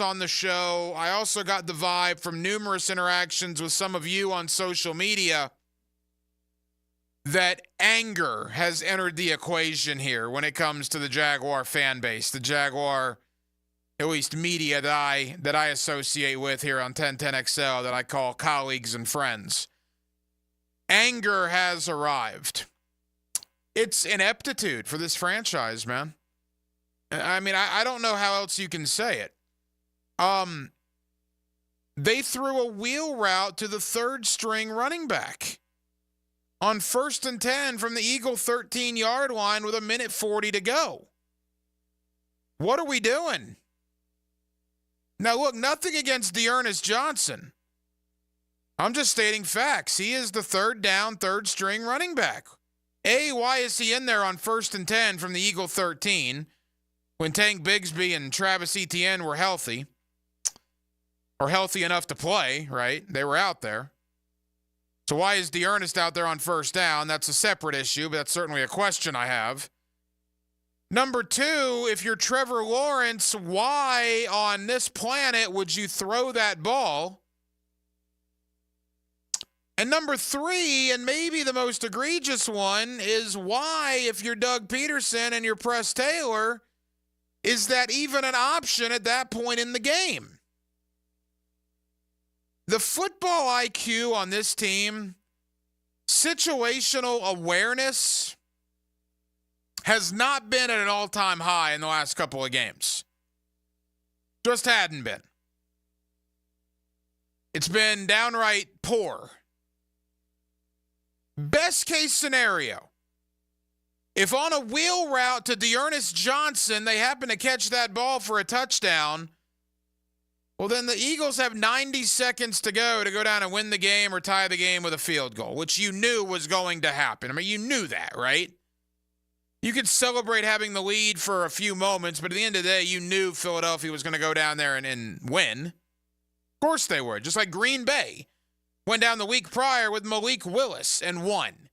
on the show. I also got the vibe from numerous interactions with some of you on social media that anger has entered the equation here when it comes to the Jaguar fan base, the Jaguar, at least media that I associate with here on 1010XL that I call colleagues and friends. Anger has arrived. It's ineptitude for this franchise, man. I mean, I don't know how else you can say it. They threw a wheel route to the third string running back on 1st and 10 from the Eagle 13-yard line with 1:40 to go. What are we doing? Now, look, nothing against Dearness Johnson. I'm just stating facts. He is the third down, third string running back. A, why is he in there on 1st and 10 from the Eagle 13 when Tank Bigsby and Travis Etienne were healthy? Or healthy enough to play, right? They were out there. So why is Dearness out there on 1st down? That's a separate issue, but that's certainly a question I have. Number two, if you're Trevor Lawrence, why on this planet would you throw that ball? And number three, and maybe the most egregious one, is why, if you're Doug Peterson and you're Press Taylor, is that even an option at that point in the game? The football IQ on this team, situational awareness, has not been at an all-time high in the last couple of games. Just hadn't been. It's been downright poor. Best case scenario, if on a wheel route to Dearness Johnson, they happen to catch that ball for a touchdown, well, then the Eagles have 90 seconds to go down and win the game or tie the game with a field goal, which you knew was going to happen. I mean, you knew that, right? You could celebrate having the lead for a few moments, but at the end of the day, you knew Philadelphia was going to go down there and win. Of course they were, just like Green Bay went down the week prior with Malik Willis and won.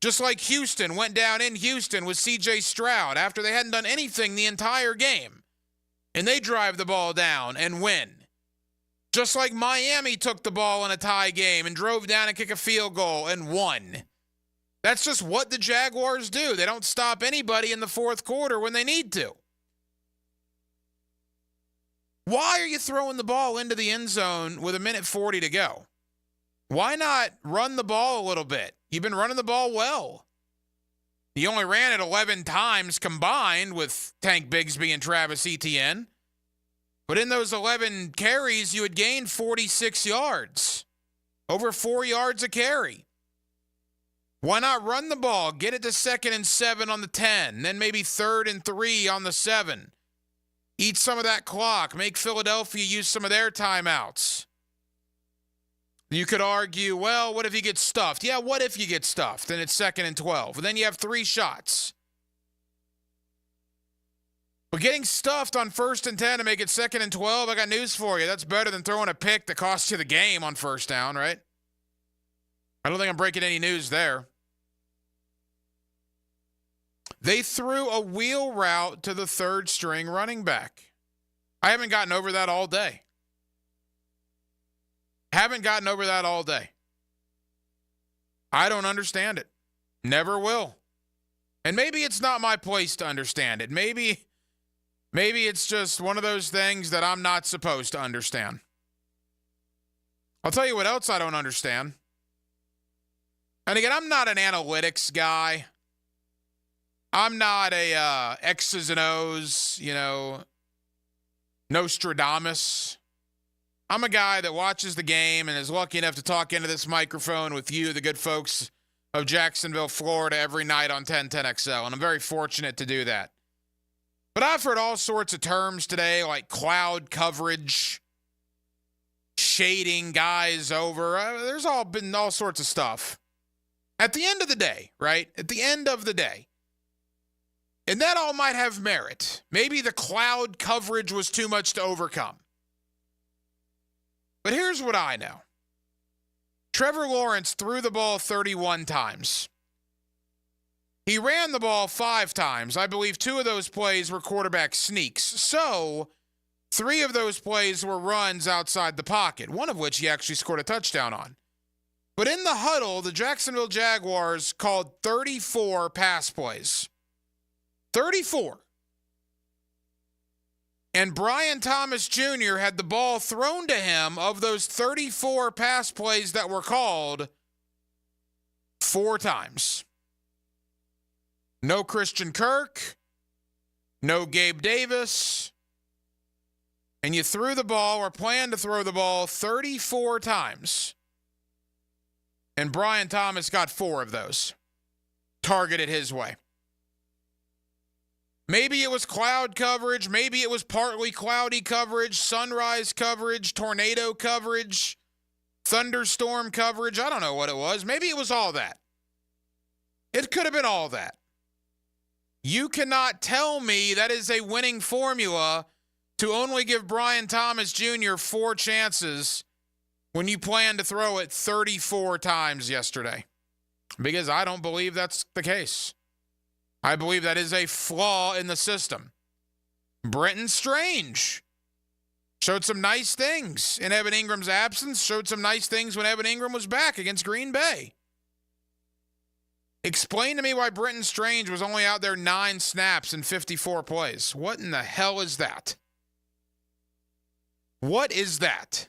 Just like Houston went down in Houston with C.J. Stroud after they hadn't done anything the entire game. And they drive the ball down and win. Just like Miami took the ball in a tie game and drove down and kicked a field goal and won. That's just what the Jaguars do. They don't stop anybody in the fourth quarter when they need to. Why are you throwing the ball into the end zone with 1:40 to go? Why not run the ball a little bit? You've been running the ball well. You only ran it 11 times combined with Tank Bigsby and Travis Etienne. But in those 11 carries, you had gained 46 yards. Over 4 yards a carry. Why not run the ball? Get it to 2nd and 7 on the 10. Then maybe 3rd and 3 on the 7. Eat some of that clock. Make Philadelphia use some of their timeouts. You could argue, well, what if you get stuffed? Yeah, what if you get stuffed? Then it's 2nd and 12. And then you have 3 shots. But getting stuffed on 1st and 10 to make it 2nd and 12, I got news for you. That's better than throwing a pick that costs you the game on 1st down, right? I don't think I'm breaking any news there. They threw a wheel route to the third string running back. I haven't gotten over that all day. Haven't gotten over that all day. I don't understand it. Never will. And maybe it's not my place to understand it. Maybe it's just one of those things that I'm not supposed to understand. I'll tell you what else I don't understand. And again, I'm not an analytics guy. I'm not a X's and O's, Nostradamus. I'm a guy that watches the game and is lucky enough to talk into this microphone with you, the good folks of Jacksonville, Florida, every night on 1010XL, and I'm very fortunate to do that. But I've heard all sorts of terms today, like cloud coverage, shading guys over. There's been all sorts of stuff. At the end of the day, right? At the end of the day. And that all might have merit. Maybe the cloud coverage was too much to overcome. But here's what I know. Trevor Lawrence threw the ball 31 times. He ran the ball 5 times. I believe 2 of those plays were quarterback sneaks. So 3 of those plays were runs outside the pocket, one of which he actually scored a touchdown on. But in the huddle, the Jacksonville Jaguars called 34 pass plays. 34. And Brian Thomas Jr. had the ball thrown to him of those 34 pass plays that were called 4 times. No Christian Kirk, no Gabe Davis, and you threw the ball or planned to throw the ball 34 times. And Brian Thomas got 4 of those, targeted his way. Maybe it was cloud coverage. Maybe it was partly cloudy coverage, sunrise coverage, tornado coverage, thunderstorm coverage. I don't know what it was. Maybe it was all that. It could have been all that. You cannot tell me that is a winning formula to only give Brian Thomas Jr. 4 chances when you plan to throw it 34 times yesterday. Because I don't believe that's the case. I believe that is a flaw in the system. Brenton Strange showed some nice things in Evan Ingram's absence, showed some nice things when Evan Ingram was back against Green Bay. Explain to me why Brenton Strange was only out there 9 snaps and 54 plays. What in the hell is that? What is that?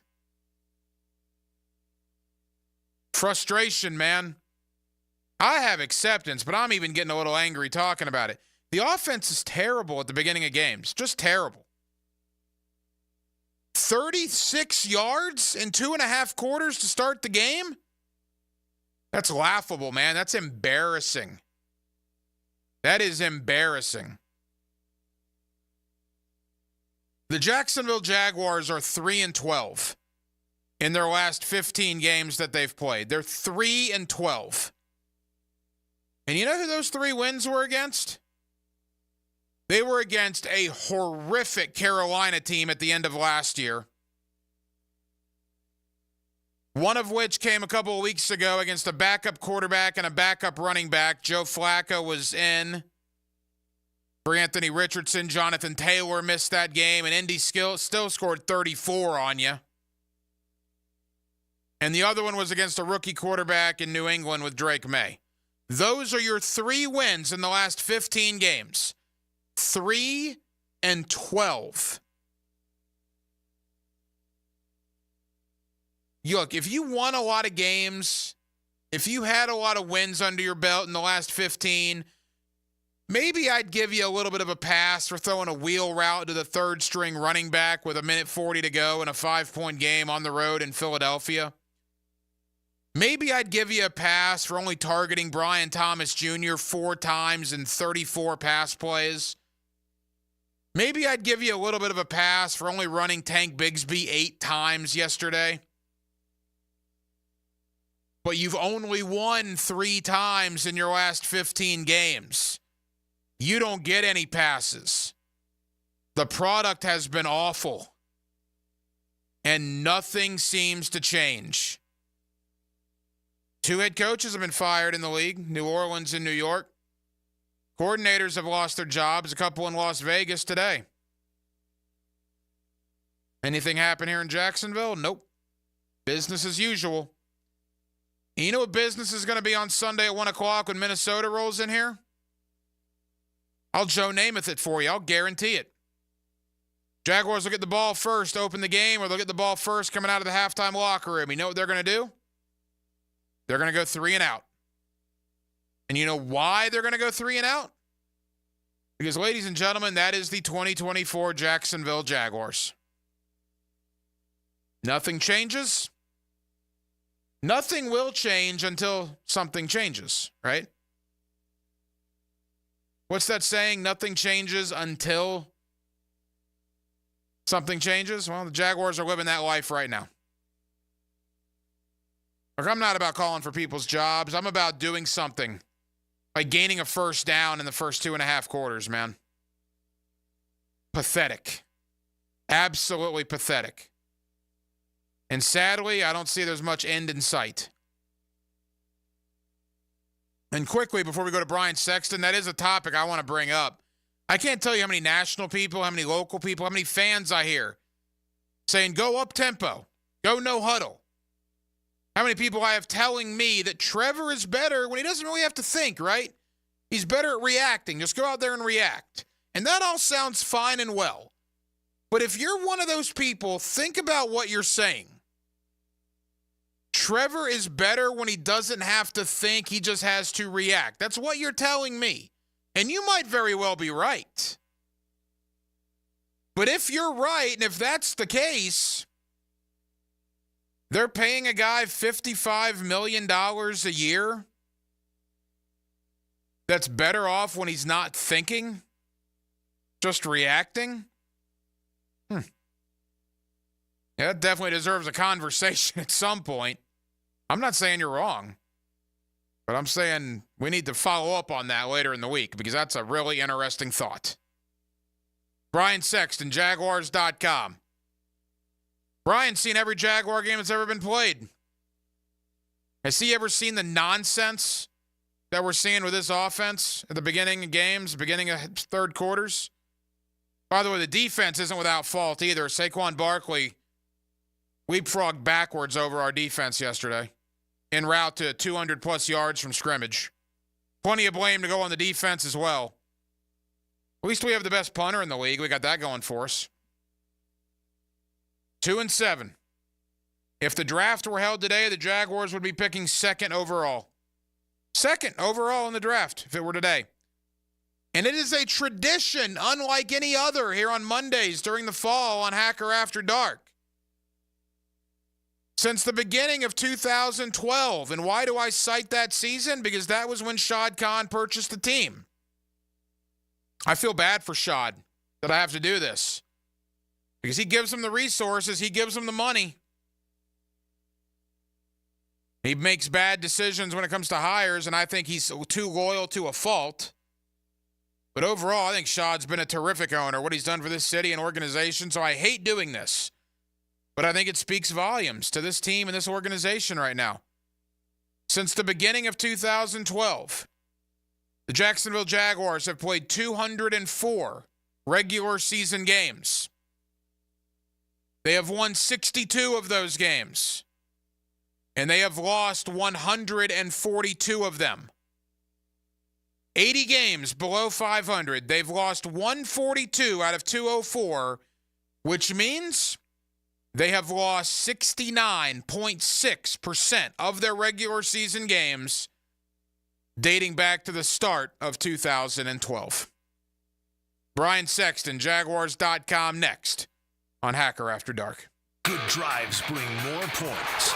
Frustration, man. I have acceptance, but I'm even getting a little angry talking about it. The offense is terrible at the beginning of games. Just terrible. 36 yards in 2.5 quarters to start the game? That's laughable, man. That's embarrassing. That is embarrassing. The Jacksonville Jaguars are 3-12 in their last 15 games that they've played. They're 3-12. And you know who those 3 wins were against? They were against a horrific Carolina team at the end of last year. One of which came a couple of weeks ago against a backup quarterback and a backup running back. Joe Flacco was in for Anthony Richardson. Jonathan Taylor missed that game, and Indy still scored 34 on you. And the other one was against a rookie quarterback in New England with Drake May. Those are your 3 wins in the last 15 games. 3-12. Look, if you won a lot of games, if you had a lot of wins under your belt in the last 15, maybe I'd give you a little bit of a pass for throwing a wheel route to the 3rd-string running back with 1:40 to go in a 5-point game on the road in Philadelphia. Maybe I'd give you a pass for only targeting Brian Thomas Jr. 4 times in 34 pass plays. Maybe I'd give you a little bit of a pass for only running Tank Bigsby 8 times yesterday. But you've only won 3 times in your last 15 games. You don't get any passes. The product has been awful. And nothing seems to change. 2 head coaches have been fired in the league, New Orleans and New York. Coordinators have lost their jobs, a couple in Las Vegas today. Anything happen here in Jacksonville? Nope. Business as usual. You know what business is going to be on Sunday at 1 o'clock when Minnesota rolls in here? I'll Joe Namath it for you. I'll guarantee it. Jaguars will get the ball first, open the game, or they'll get the ball first coming out of the halftime locker room. You know what they're going to do? They're going to go 3 and out. And you know why they're going to go 3 and out? Because, ladies and gentlemen, that is the 2024 Jacksonville Jaguars. Nothing changes. Nothing will change until something changes, right? What's that saying? Nothing changes until something changes? Well, the Jaguars are living that life right now. Look, I'm not about calling for people's jobs. I'm about doing something. Like gaining a first down in the first 2.5 quarters, man. Pathetic. Absolutely pathetic. And sadly, I don't see there's much end in sight. And quickly, before we go to Brian Sexton, that is a topic I want to bring up. I can't tell you how many national people, how many local people, how many fans I hear saying, go up tempo, go no huddle. How many people I have telling me that Trevor is better when he doesn't really have to think, right? He's better at reacting. Just go out there and react. And that all sounds fine and well. But if you're one of those people, think about what you're saying. Trevor is better when he doesn't have to think. He just has to react. That's what you're telling me. And you might very well be right. But if you're right, and if that's the case, they're paying a guy $55 million a year that's better off when he's not thinking, just reacting. Yeah, that definitely deserves a conversation at some point. I'm not saying you're wrong, but I'm saying we need to follow up on that later in the week because that's a really interesting thought. Brian Sexton, Jaguars.com. Brian's seen every Jaguar game that's ever been played. Has he ever seen the nonsense that we're seeing with this offense at the beginning of games, beginning of third quarters? By the way, the defense isn't without fault either. Saquon Barkley leapfrogged backwards over our defense yesterday en route to 200-plus yards from scrimmage. Plenty of blame to go on the defense as well. At least we have the best punter in the league. We got that going for us. 2-7. If the draft were held today, the Jaguars would be picking second overall. Second overall in the draft if it were today. And it is a tradition unlike any other here on Mondays during the fall on Hacker After Dark. Since the beginning of 2012. And why do I cite that season? Because that was when Shad Khan purchased the team. I feel bad for Shad that I have to do this. Because he gives them the resources, he gives them the money. He makes bad decisions when it comes to hires, and I think he's too loyal to a fault. But overall, I think Shad's been a terrific owner, what he's done for this city and organization, so I hate doing this. But I think it speaks volumes to this team and this organization right now. Since the beginning of 2012, the Jacksonville Jaguars have played 204 regular season games. They have won 62 of those games. And they have lost 142 of them. 80 games below 500. They've lost 142 out of 204, which means they have lost 69.6% of their regular season games dating back to the start of 2012. Brian Sexton, Jaguars.com, next on Hacker After Dark. Good drives bring more points.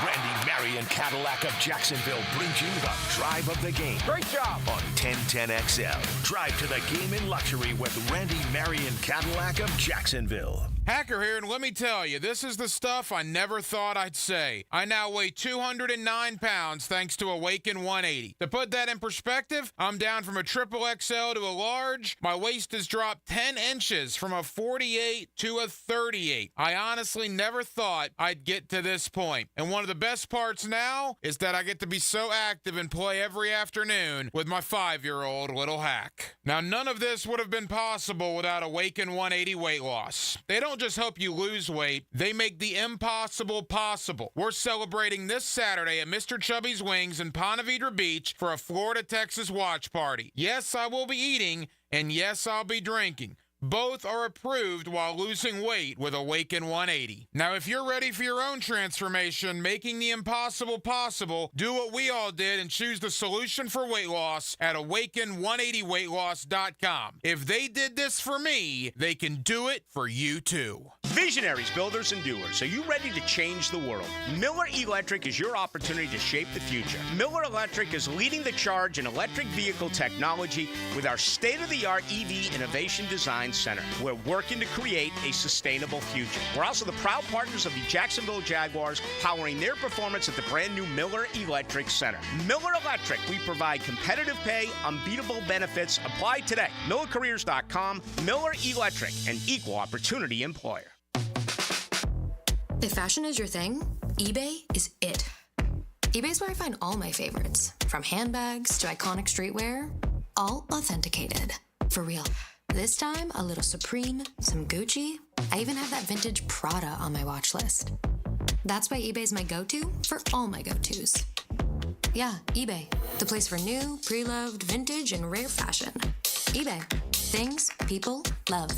Randy Marion Cadillac of Jacksonville brings you the drive of the game. Great job. On 1010XL. Drive to the game in luxury with Randy Marion Cadillac of Jacksonville. Hacker here, and let me tell you, this is the stuff I never thought I'd say. I now weigh 209 pounds thanks to Awaken 180. To put that in perspective, I'm down from a triple XL to a large. My waist has dropped 10 inches from a 48 to a 38. I honestly never thought I'd get to this point. And one of the best parts now is that I get to be so active and play every afternoon with my 5-year-old little Hack. Now, none of this would have been possible without Awaken 180 weight loss. They don't just help you lose weight, they make the impossible possible. We're celebrating this Saturday at Mr. Chubby's Wings in Ponte Vedra Beach for a Florida-Texas watch party. Yes, I will be eating, and yes, I'll be drinking. Both are approved while losing weight with Awaken 180. Now, if you're ready for your own transformation, making the impossible possible, do what we all did and choose the solution for weight loss at Awaken180weightloss.com. If they did this for me, they can do it for you too. Visionaries, builders, and doers. Are you ready to change the world? Miller Electric is your opportunity to shape the future. Miller Electric is leading the charge in electric vehicle technology with our state-of-the-art EV Innovation Design Center. We're working to create a sustainable future. We're also the proud partners of the Jacksonville Jaguars, powering their performance at the brand new Miller Electric Center. Miller Electric, we provide competitive pay, unbeatable benefits. Apply today. MillerCareers.com. Miller Electric, an equal opportunity employer. If fashion is your thing, eBay is it. eBay's where I find all my favorites, from handbags to iconic streetwear. all authenticated. For real. This time, a little Supreme, some Gucci. I even have that vintage Prada on my watch list. That's why eBay's my go-to for all my go-tos. Yeah, eBay, the place for new, pre-loved, vintage, and rare fashion. eBay, things people love.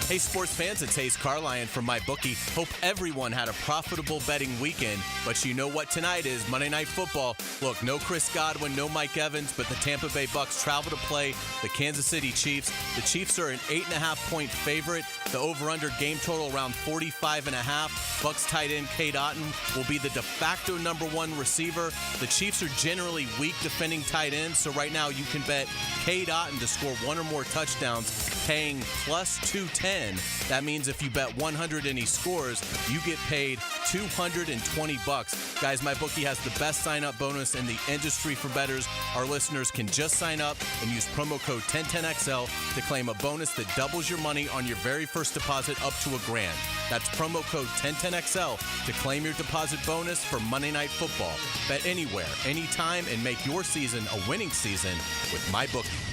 Hey, sports fans, it's Hayes Carlyon from MyBookie. Hope everyone had a profitable betting weekend, but you know what tonight is, Monday Night Football. Look, no Chris Godwin, no Mike Evans, but the Tampa Bay Bucks travel to play the Kansas City Chiefs. The Chiefs are an 8.5-point favorite. The over-under game total around 45.5. Bucks tight end Cade Otton will be the de facto #1 receiver. The Chiefs are generally weak defending tight ends, so right now you can bet Cade Otton to score one or more touchdowns, paying plus 210. That means if you bet 100 and he scores, you get paid $220. Guys, MyBookie has the best sign-up bonus in the industry for bettors. Our listeners can just sign up and use promo code 1010XL to claim a bonus that doubles your money on your very first deposit up to $1,000. That's promo code 1010XL to claim your deposit bonus for Monday Night Football. Bet anywhere, anytime, and make your season a winning season with MyBookie.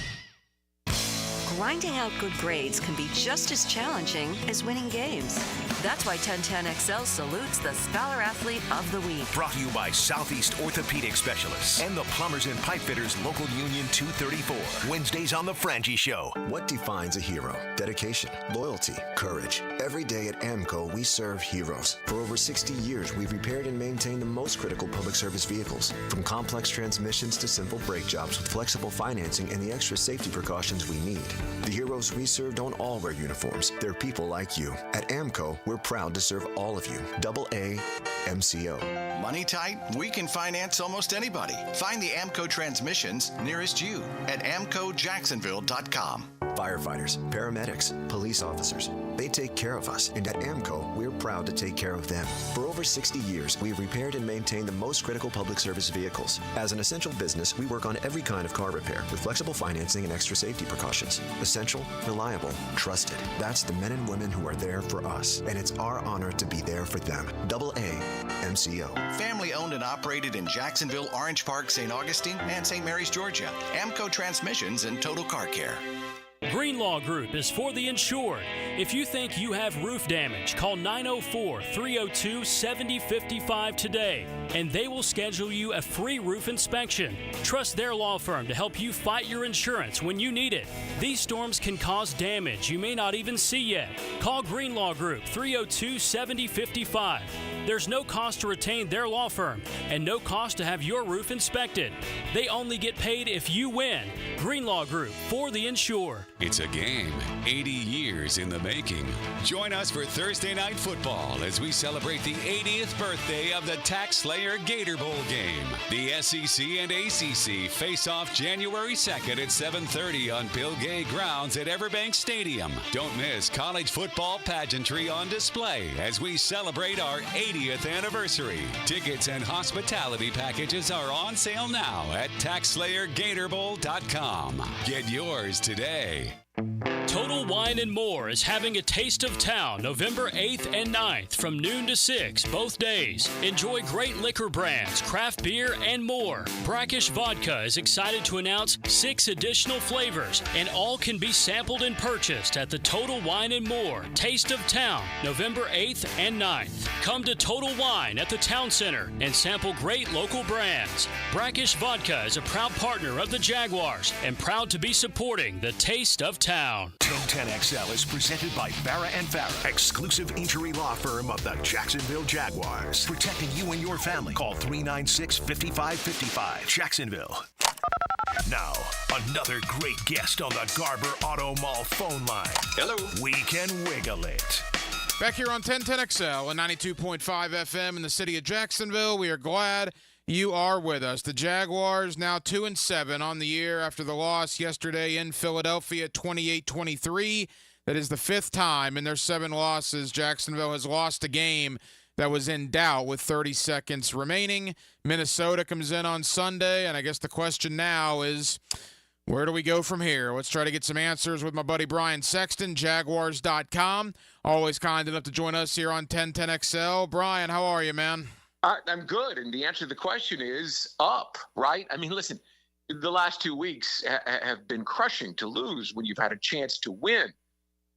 Grinding out good grades can be just as challenging as winning games. That's why 1010XL salutes the Scholar Athlete of the Week. Brought to you by Southeast Orthopedic Specialists and the Plumbers and Pipe Fitters Local Union 234. Wednesdays on The Frangie Show. What defines a hero? Dedication, loyalty, courage. Every day at AMCO, we serve heroes. For over 60 years, we've repaired and maintained the most critical public service vehicles. From complex transmissions to simple brake jobs with flexible financing and the extra safety precautions we need. The heroes we serve don't all wear uniforms. They're people like you. At AMCO, we're proud to serve all of you. AA MCO. Money tight? We can finance almost anybody. Find the AMCO transmissions nearest you at amcojacksonville.com. Firefighters, paramedics, police officers, they take care of us, and at AMCO, we're proud to take care of them. For over 60 years, we've repaired and maintained the most critical public service vehicles. As an essential business, we work on every kind of car repair with flexible financing and extra safety precautions. Essential, reliable, trusted. That's the men and women who are there for us, and it's our honor to be there for them. AA MCO. Family owned and operated in Jacksonville, Orange Park, St. Augustine, and St. Mary's, Georgia. AMCO Transmissions and Total Car Care. Greenlaw Group is for the insured. If you think you have roof damage, call 904-302-7055 today, and they will schedule you a free roof inspection. Trust their law firm to help you fight your insurance when you need it. These storms can cause damage you may not even see yet. Call Greenlaw Group 302-7055. There's no cost to retain their law firm and no cost to have your roof inspected. They only get paid if you win. Greenlaw Group, for the insured. It's a game 80 years in the making. Join us for Thursday Night Football as we celebrate the 80th birthday of the Tax Slayer Gator Bowl game. The SEC and ACC face off January 2nd at 7:30 on Bill Gay grounds at Everbank Stadium. Don't miss college football pageantry on display as we celebrate our 80th anniversary. Tickets and hospitality packages are on sale now at TaxSlayerGatorBowl.com. Get yours today. Total Wine and More is having a Taste of Town November 8th and 9th from noon to 6 both days. Enjoy great liquor brands, craft beer, and more. Brackish Vodka is excited to announce 6 additional flavors, and all can be sampled and purchased at the Total Wine and More Taste of Town November 8th and 9th. Come to Total Wine at the Town Center and sample great local brands. Brackish Vodka is a proud partner of the Jaguars and proud to be supporting the Taste of Town. 1010XL is presented by Barra & Farah, exclusive injury law firm of the Jacksonville Jaguars. Protecting you and your family. Call 396-5555. Jacksonville. Now, another great guest on the Garber Auto Mall phone line. Hello. We can wiggle it. Back here on 1010XL and 92.5 FM in the city of Jacksonville, we are glad you are with us. The Jaguars now 2-7 on the year after the loss yesterday in Philadelphia, 28-23. That is the 5th time in their 7 losses Jacksonville has lost a game that was in doubt with 30 seconds remaining. Minnesota comes in on Sunday, and I guess the question now is, where do we go from here? Let's try to get some answers with my buddy Brian Sexton, Jaguars.com. Always kind enough to join us here on 1010XL. Brian, how are you, man? I'm good. And the answer to the question is up, right? I mean, listen, the last 2 weeks have been crushing to lose when you've had a chance to win.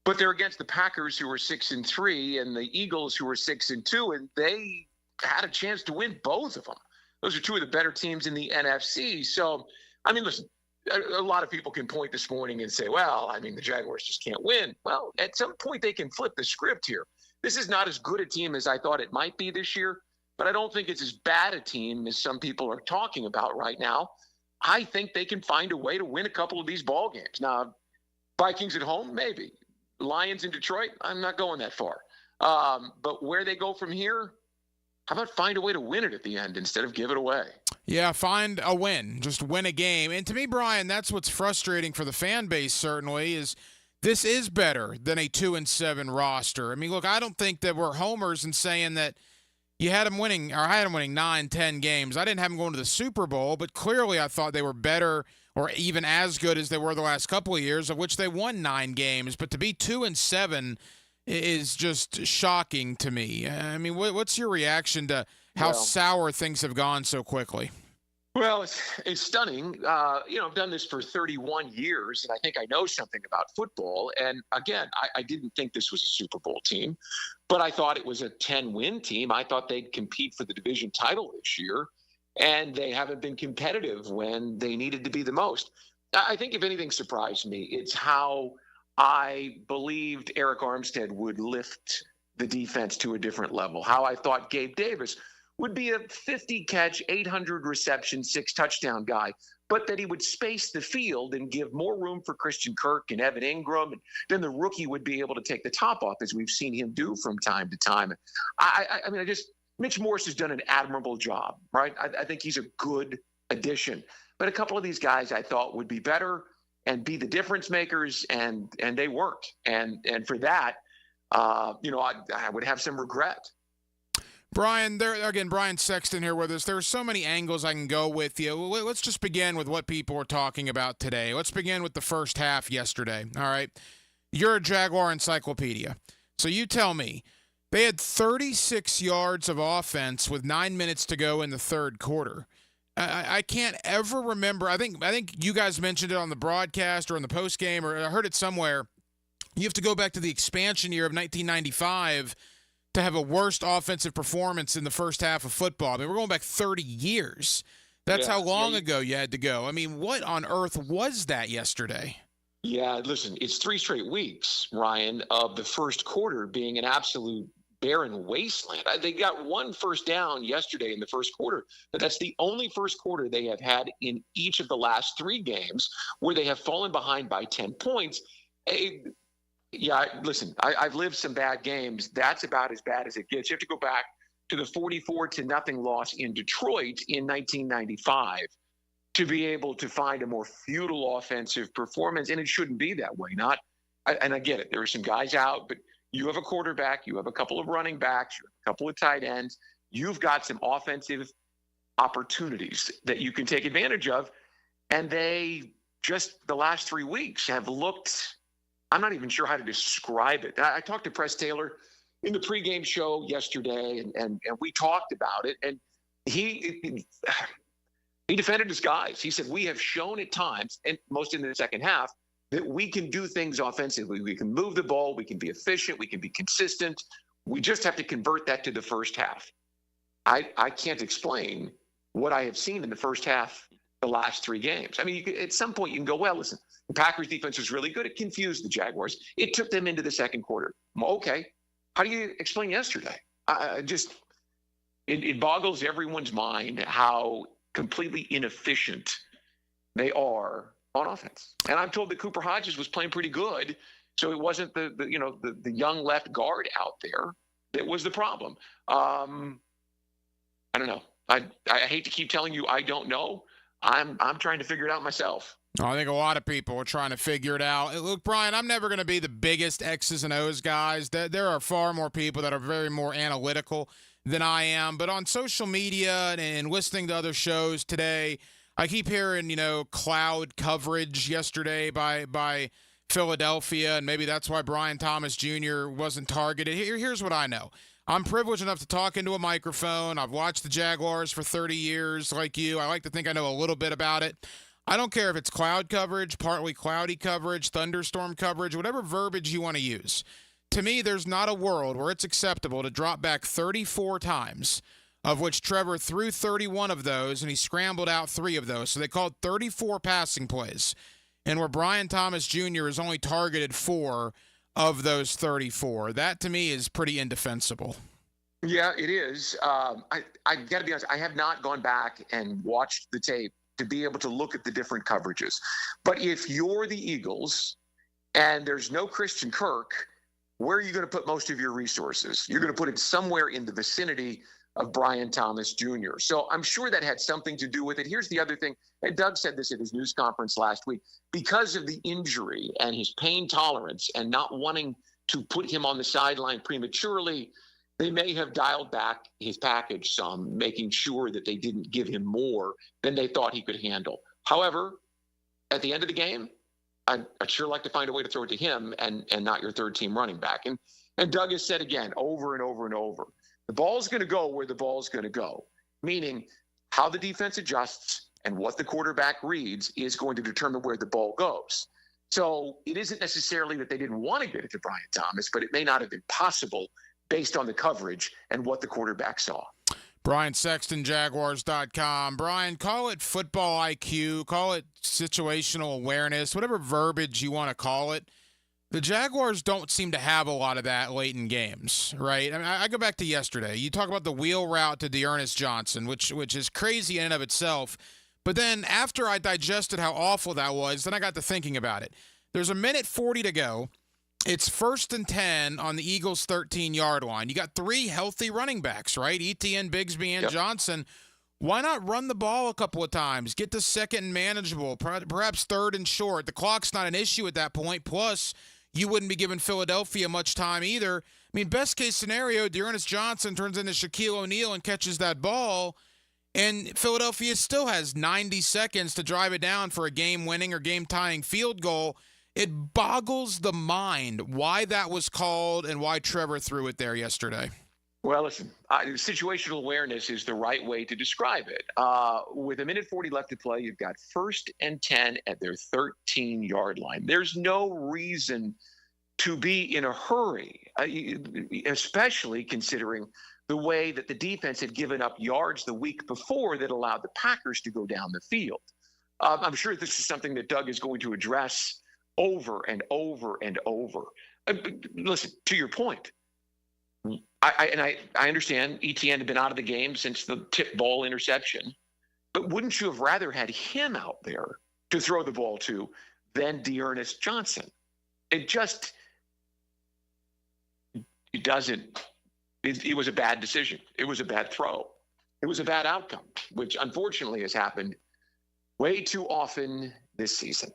But they're against the Packers, who are 6-3, and the Eagles, who are 6-2, and they had a chance to win both of them. Those are two of the better teams in the NFC. So, I mean, listen, a lot of people can point this morning and say, well, I mean, the Jaguars just can't win. Well, at some point they can flip the script here. This is not as good a team as I thought it might be this year, but I don't think it's as bad a team as some people are talking about right now. I think they can find a way to win a couple of these ball games. Now, Vikings at home, maybe. Lions in Detroit, I'm not going that far. But where they go from here, how about find a way to win it at the end instead of give it away? Yeah, find a win. Just win a game. And to me, Brian, that's what's frustrating for the fan base, certainly, is this is better than a 2-7 roster. I mean, look, I don't think that we're homers in saying that you had them winning, or I had them winning 9, 10 games. I didn't have them going to the Super Bowl, but clearly I thought they were better or even as good as they were the last couple of years, of which they won 9 games. But to be 2-7 is just shocking to me. I mean, what's your reaction to how sour things have gone so quickly? Well, it's stunning. I've done this for 31 years, and I think I know something about football. And again, I didn't think this was a Super Bowl team, but I thought it was a 10-win team. I thought they'd compete for the division title this year, and they haven't been competitive when they needed to be the most. I think if anything surprised me, it's how I believed Eric Armstead would lift the defense to a different level, how I thought Gabe Davis would be a 50-catch, 800-reception, 6-touchdown guy, but that he would space the field and give more room for Christian Kirk and Evan Ingram, and then the rookie would be able to take the top off, as we've seen him do from time to time. Mitch Morse has done an admirable job, right? I think he's a good addition. But a couple of these guys I thought would be better and be the difference makers, and they weren't. And for that, I would have some regret. Brian, Brian Sexton here with us. There are so many angles I can go with you. Let's just begin with what people are talking about today. Let's begin with the first half yesterday, all right? You're a Jaguar encyclopedia. So you tell me, they had 36 yards of offense with 9 minutes to go in the third quarter. I can't ever remember. I think you guys mentioned it on the broadcast or in the postgame, or I heard it somewhere. You have to go back to the expansion year of 1995 to have a worst offensive performance in the first half of football. I mean, we're going back 30 years. That's how long ago you had to go. I mean, what on earth was that yesterday? Yeah, listen, it's 3 straight weeks, Ryan, of the first quarter being an absolute barren wasteland. They got 1 first down yesterday in the first quarter, but that's the only first quarter they have had in each of the last 3 games where they have fallen behind by 10 points. Listen, I've lived some bad games. That's about as bad as it gets. You have to go back to the 44-0 loss in Detroit in 1995 to be able to find a more futile offensive performance, and it shouldn't be that way. And I get it. There are some guys out, but you have a quarterback, you have a couple of running backs, you have a couple of tight ends. You've got some offensive opportunities that you can take advantage of, and they just the last 3 weeks have looked – I'm not even sure how to describe it. I talked to Press Taylor in the pregame show yesterday, and we talked about it, and he defended his guys. He said, we have shown at times, and most in the second half, that we can do things offensively. We can move the ball. We can be efficient. We can be consistent. We just have to convert that to the first half. I can't explain what I have seen in the first half the last 3 games. I mean, at some point you can go, well, listen, the Packers defense was really good. It confused the Jaguars. It took them into the second quarter. Well, okay. How do you explain yesterday? It boggles everyone's mind how completely inefficient they are on offense. And I'm told that Cooper Hodges was playing pretty good, so it wasn't the young left guard out there that was the problem. I don't know. I hate to keep telling you I don't know. I'm trying to figure it out myself. I think a lot of people are trying to figure it out. Look, Brian, I'm never going to be the biggest X's and O's guys. There are far more people that are very more analytical than I am. But on social media and listening to other shows today, I keep hearing, cloud coverage yesterday by Philadelphia, and maybe that's why Brian Thomas Jr. wasn't targeted. Here's what I know. I'm privileged enough to talk into a microphone. I've watched the Jaguars for 30 years like you. I like to think I know a little bit about it. I don't care if it's cloud coverage, partly cloudy coverage, thunderstorm coverage, whatever verbiage you want to use. To me, there's not a world where it's acceptable to drop back 34 times, of which Trevor threw 31 of those, and he scrambled out 3 of those. So they called 34 passing plays, and where Brian Thomas Jr. has only targeted 4 of those 34. That, to me, is pretty indefensible. Yeah, it is. I got to be honest, I have not gone back and watched the tape to be able to look at the different coverages. But if you're the Eagles and there's no Christian Kirk, where are you going to put most of your resources? You're going to put it somewhere in the vicinity of Brian Thomas Jr. So I'm sure that had something to do with it. Here's the other thing, and Doug said this at his news conference last week, because of the injury and his pain tolerance and not wanting to put him on the sideline prematurely, they may have dialed back his package some, making sure that they didn't give him more than they thought he could handle. However, at the end of the game, I'd sure like to find a way to throw it to him and not your third-team running back. And Doug has said again, over and over and over, the ball's going to go where the ball's going to go, meaning how the defense adjusts and what the quarterback reads is going to determine where the ball goes. So it isn't necessarily that they didn't want to get it to Brian Thomas, but it may not have been possible based on the coverage and what the quarterback saw. Brian Sexton, Jaguars.com. Brian, call it football IQ, call it situational awareness, whatever verbiage you want to call it. The Jaguars don't seem to have a lot of that late in games, right? I mean, I go back to yesterday. You talk about the wheel route to Dearness Johnson, which is crazy in and of itself. But then after I digested how awful that was, then I got to thinking about it. There's a minute 40 to go. It's 1st and 10 on the Eagles' 13-yard line. You got 3 healthy running backs, right? Etienne, Bigsby, and Johnson. Why not run the ball a couple of times? Get to 2nd and manageable, perhaps 3rd and short. The clock's not an issue at that point. Plus, you wouldn't be giving Philadelphia much time either. I mean, best case scenario, Dearness Johnson turns into Shaquille O'Neal and catches that ball, and Philadelphia still has 90 seconds to drive it down for a game-winning or game-tying field goal. It boggles the mind why that was called and why Trevor threw it there yesterday. Well, listen, situational awareness is the right way to describe it. With a minute 40 left to play, you've got 1st and 10 at their 13-yard line. There's no reason to be in a hurry, especially considering the way that the defense had given up yards the week before that allowed the Packers to go down the field. I'm sure this is something that Doug is going to address over and over and over. Listen, to your point, I understand Etienne had been out of the game since the tip ball interception, but wouldn't you have rather had him out there to throw the ball to than Dearness Johnson? It was a bad decision. It was a bad throw. It was a bad outcome, which unfortunately has happened way too often this season.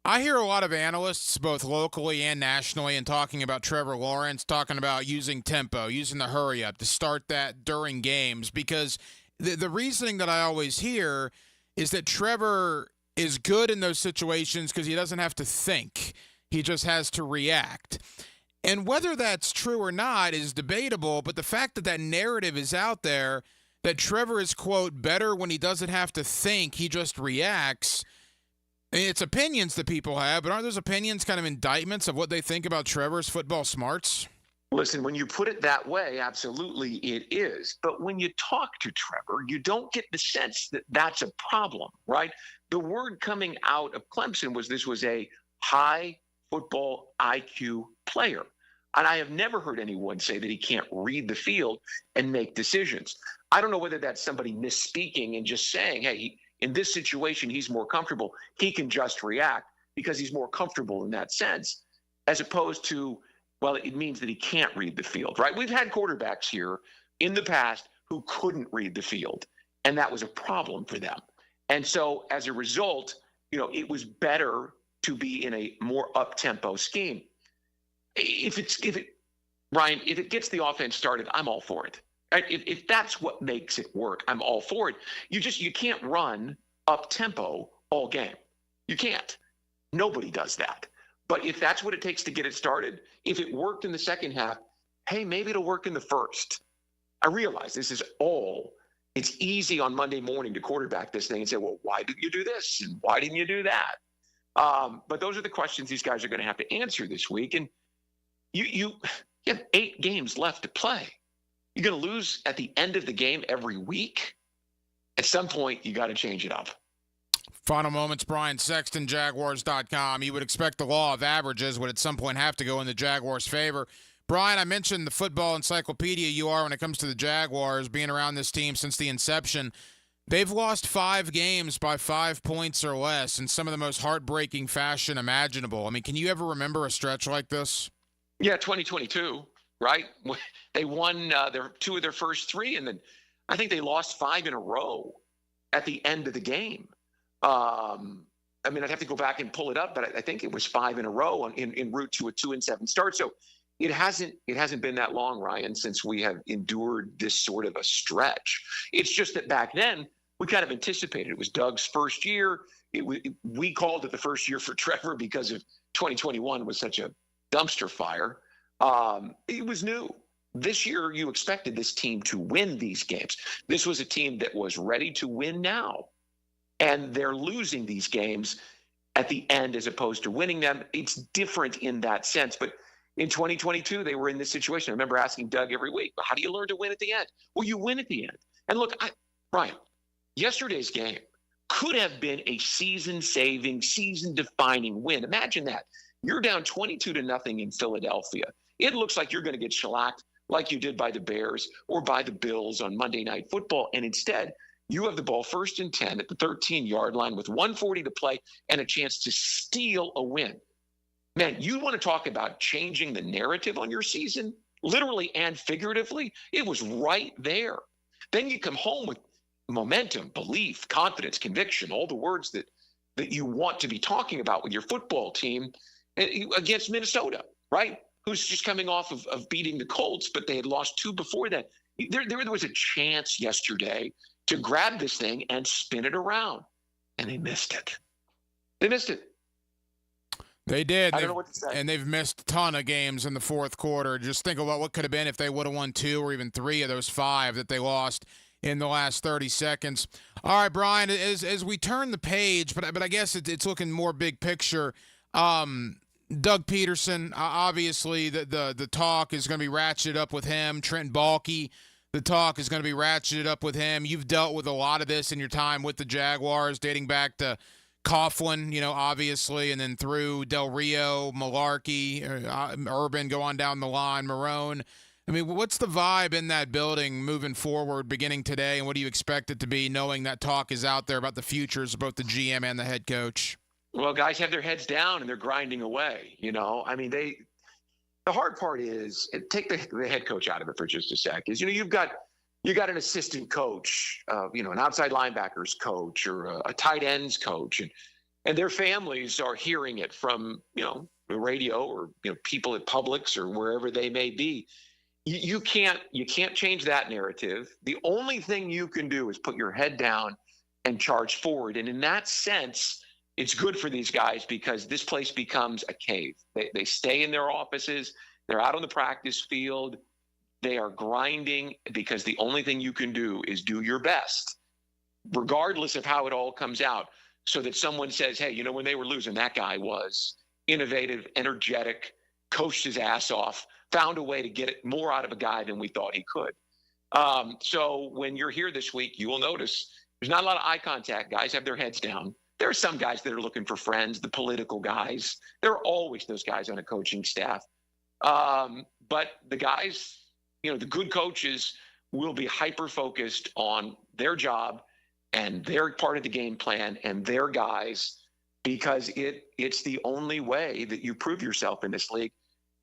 I hear a lot of analysts, both locally and nationally, and talking about Trevor Lawrence, talking about using tempo, using the hurry up to start that during games, because the reasoning that I always hear is that Trevor is good in those situations because he doesn't have to think. He just has to react. And whether that's true or not is debatable, but the fact that that narrative is out there, that Trevor is, quote, better when he doesn't have to think, he just reacts. It's opinions that people have, but aren't those opinions kind of indictments of what they think about Trevor's football smarts? Listen, when you put it that way, absolutely it is. But when you talk to Trevor, you don't get the sense that that's a problem, right? The word coming out of Clemson was this was a high football IQ player. And I have never heard anyone say that he can't read the field and make decisions. I don't know whether that's somebody misspeaking and just saying, hey, in this situation, he's more comfortable. He can just react because he's more comfortable in that sense, as opposed to, well, it means that he can't read the field, right? We've had quarterbacks here in the past who couldn't read the field, and that was a problem for them. And so as a result, it was better to be in a more up-tempo scheme. Ryan, if it gets the offense started, I'm all for it. Right? If that's what makes it work, I'm all for it. You can't run up tempo all game. You can't. Nobody does that. But if that's what it takes to get it started, if it worked in the second half, hey, maybe it'll work in the first. I realize it's easy on Monday morning to quarterback this thing and say, well, why didn't you do this? And why didn't you do that? But those are the questions these guys are going to have to answer this week. And you have 8 games left to play. You're going to lose at the end of the game every week. At some point, you got to change it up. Final moments, Brian Sexton, Jaguars.com. You would expect the law of averages would at some point have to go in the Jaguars' favor. Brian, I mentioned the football encyclopedia you are when it comes to the Jaguars, being around this team since the inception. They've lost 5 games by 5 points or less in some of the most heartbreaking fashion imaginable. I mean, can you ever remember a stretch like this? Yeah, 2022, right? They won their 2 of their first 3, and then I think they lost 5 in a row at the end of the game. I mean, I'd have to go back and pull it up, but I think it was 5 in a row en route to a 2-7 start. So it hasn't been that long, Ryan, since we have endured this sort of a stretch. It's just that back then we kind of anticipated it was Doug's first year. We called it the first year for Trevor because of 2021 was such a dumpster fire. It was new. This year, you expected this team to win these games. This was a team that was ready to win now. And they're losing these games at the end as opposed to winning them. It's different in that sense. But in 2022, they were in this situation. I remember asking Doug every week, how do you learn to win at the end? Well, you win at the end. And look, Brian, yesterday's game could have been a season-saving, season-defining win. Imagine that. You're down 22-0 in Philadelphia. It looks like you're going to get shellacked like you did by the Bears or by the Bills on Monday Night Football. And instead, you have the ball 1st and 10 at the 13-yard line with 1:40 to play and a chance to steal a win. Man, you want to talk about changing the narrative on your season, literally and figuratively? It was right there. Then you come home with momentum, belief, confidence, conviction, all the words that you want to be talking about with your football team against Minnesota, right? Who's just coming off of beating the Colts, but they had lost 2 before that. There was a chance yesterday to grab this thing and spin it around, and they missed it. They missed it. They did. I don't know what to say. And they've missed a ton of games in the fourth quarter. Just think about what could have been if they would have won 2 or even 3 of those 5 that they lost in the last 30 seconds. All right, Brian, as we turn the page, but I guess it's looking more big picture. Doug Peterson, obviously the talk is going to be ratcheted up with him. Trent Baalke, the talk is going to be ratcheted up with him. You've dealt with a lot of this in your time with the Jaguars, dating back to Coughlin, obviously, and then through Del Rio, Malarkey, Urban, go on down the line, Marone. I mean, what's the vibe in that building moving forward, beginning today, and what do you expect it to be, knowing that talk is out there about the futures of both the GM and the head coach? Well, guys have their heads down and they're grinding away. I mean, the hard part is, take the head coach out of it for just a sec, is, you've got an assistant coach, an outside linebackers coach or a tight ends coach, and their families are hearing it from, the radio or, people at Publix or wherever they may be. You can't change that narrative. The only thing you can do is put your head down and charge forward. And in that sense, it's good for these guys because this place becomes a cave. They stay in their offices. They're out on the practice field. They are grinding because the only thing you can do is do your best, regardless of how it all comes out, so that someone says, hey, when they were losing, that guy was innovative, energetic, coached his ass off, found a way to get it more out of a guy than we thought he could. So when you're here this week, you will notice there's not a lot of eye contact. Guys have their heads down. There are some guys that are looking for friends, the political guys. There are always those guys on a coaching staff. But the guys, the good coaches will be hyper-focused on their job and their part of the game plan and their guys, because it's the only way that you prove yourself in this league.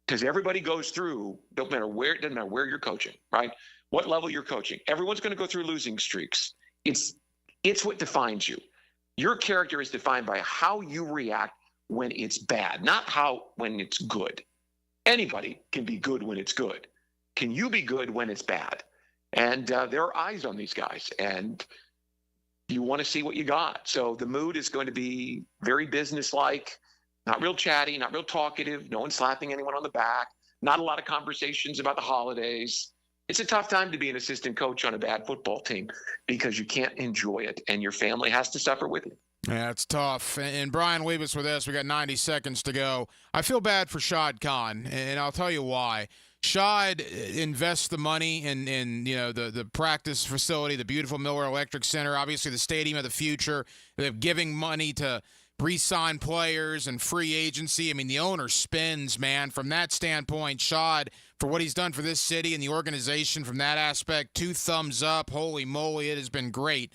Because everybody goes through, it doesn't matter where you're coaching, right? What level you're coaching. Everyone's going to go through losing streaks. It's what defines you. Your character is defined by how you react when it's bad, not when it's good. Anybody can be good when it's good. Can you be good when it's bad? And there are eyes on these guys, and you want to see what you got. So the mood is going to be very businesslike, not real chatty, not real talkative. No one slapping anyone on the back. not a lot of conversations about the holidays. It's a tough time to be an assistant coach on a bad football team because you can't enjoy it, and your family has to suffer with you. Yeah, it's tough. And Brian, leave us with this. We got 90 seconds to go. I feel bad for Shad Khan, and I'll tell you why. Shad invests the money in the practice facility, the beautiful Miller Electric Center, obviously the stadium of the future. They're giving money to re-sign players and free agency. I mean, the owner spends, man. From that standpoint, Shad, for what he's done for this city and the organization from that aspect, 2 thumbs up. Holy moly, it has been great.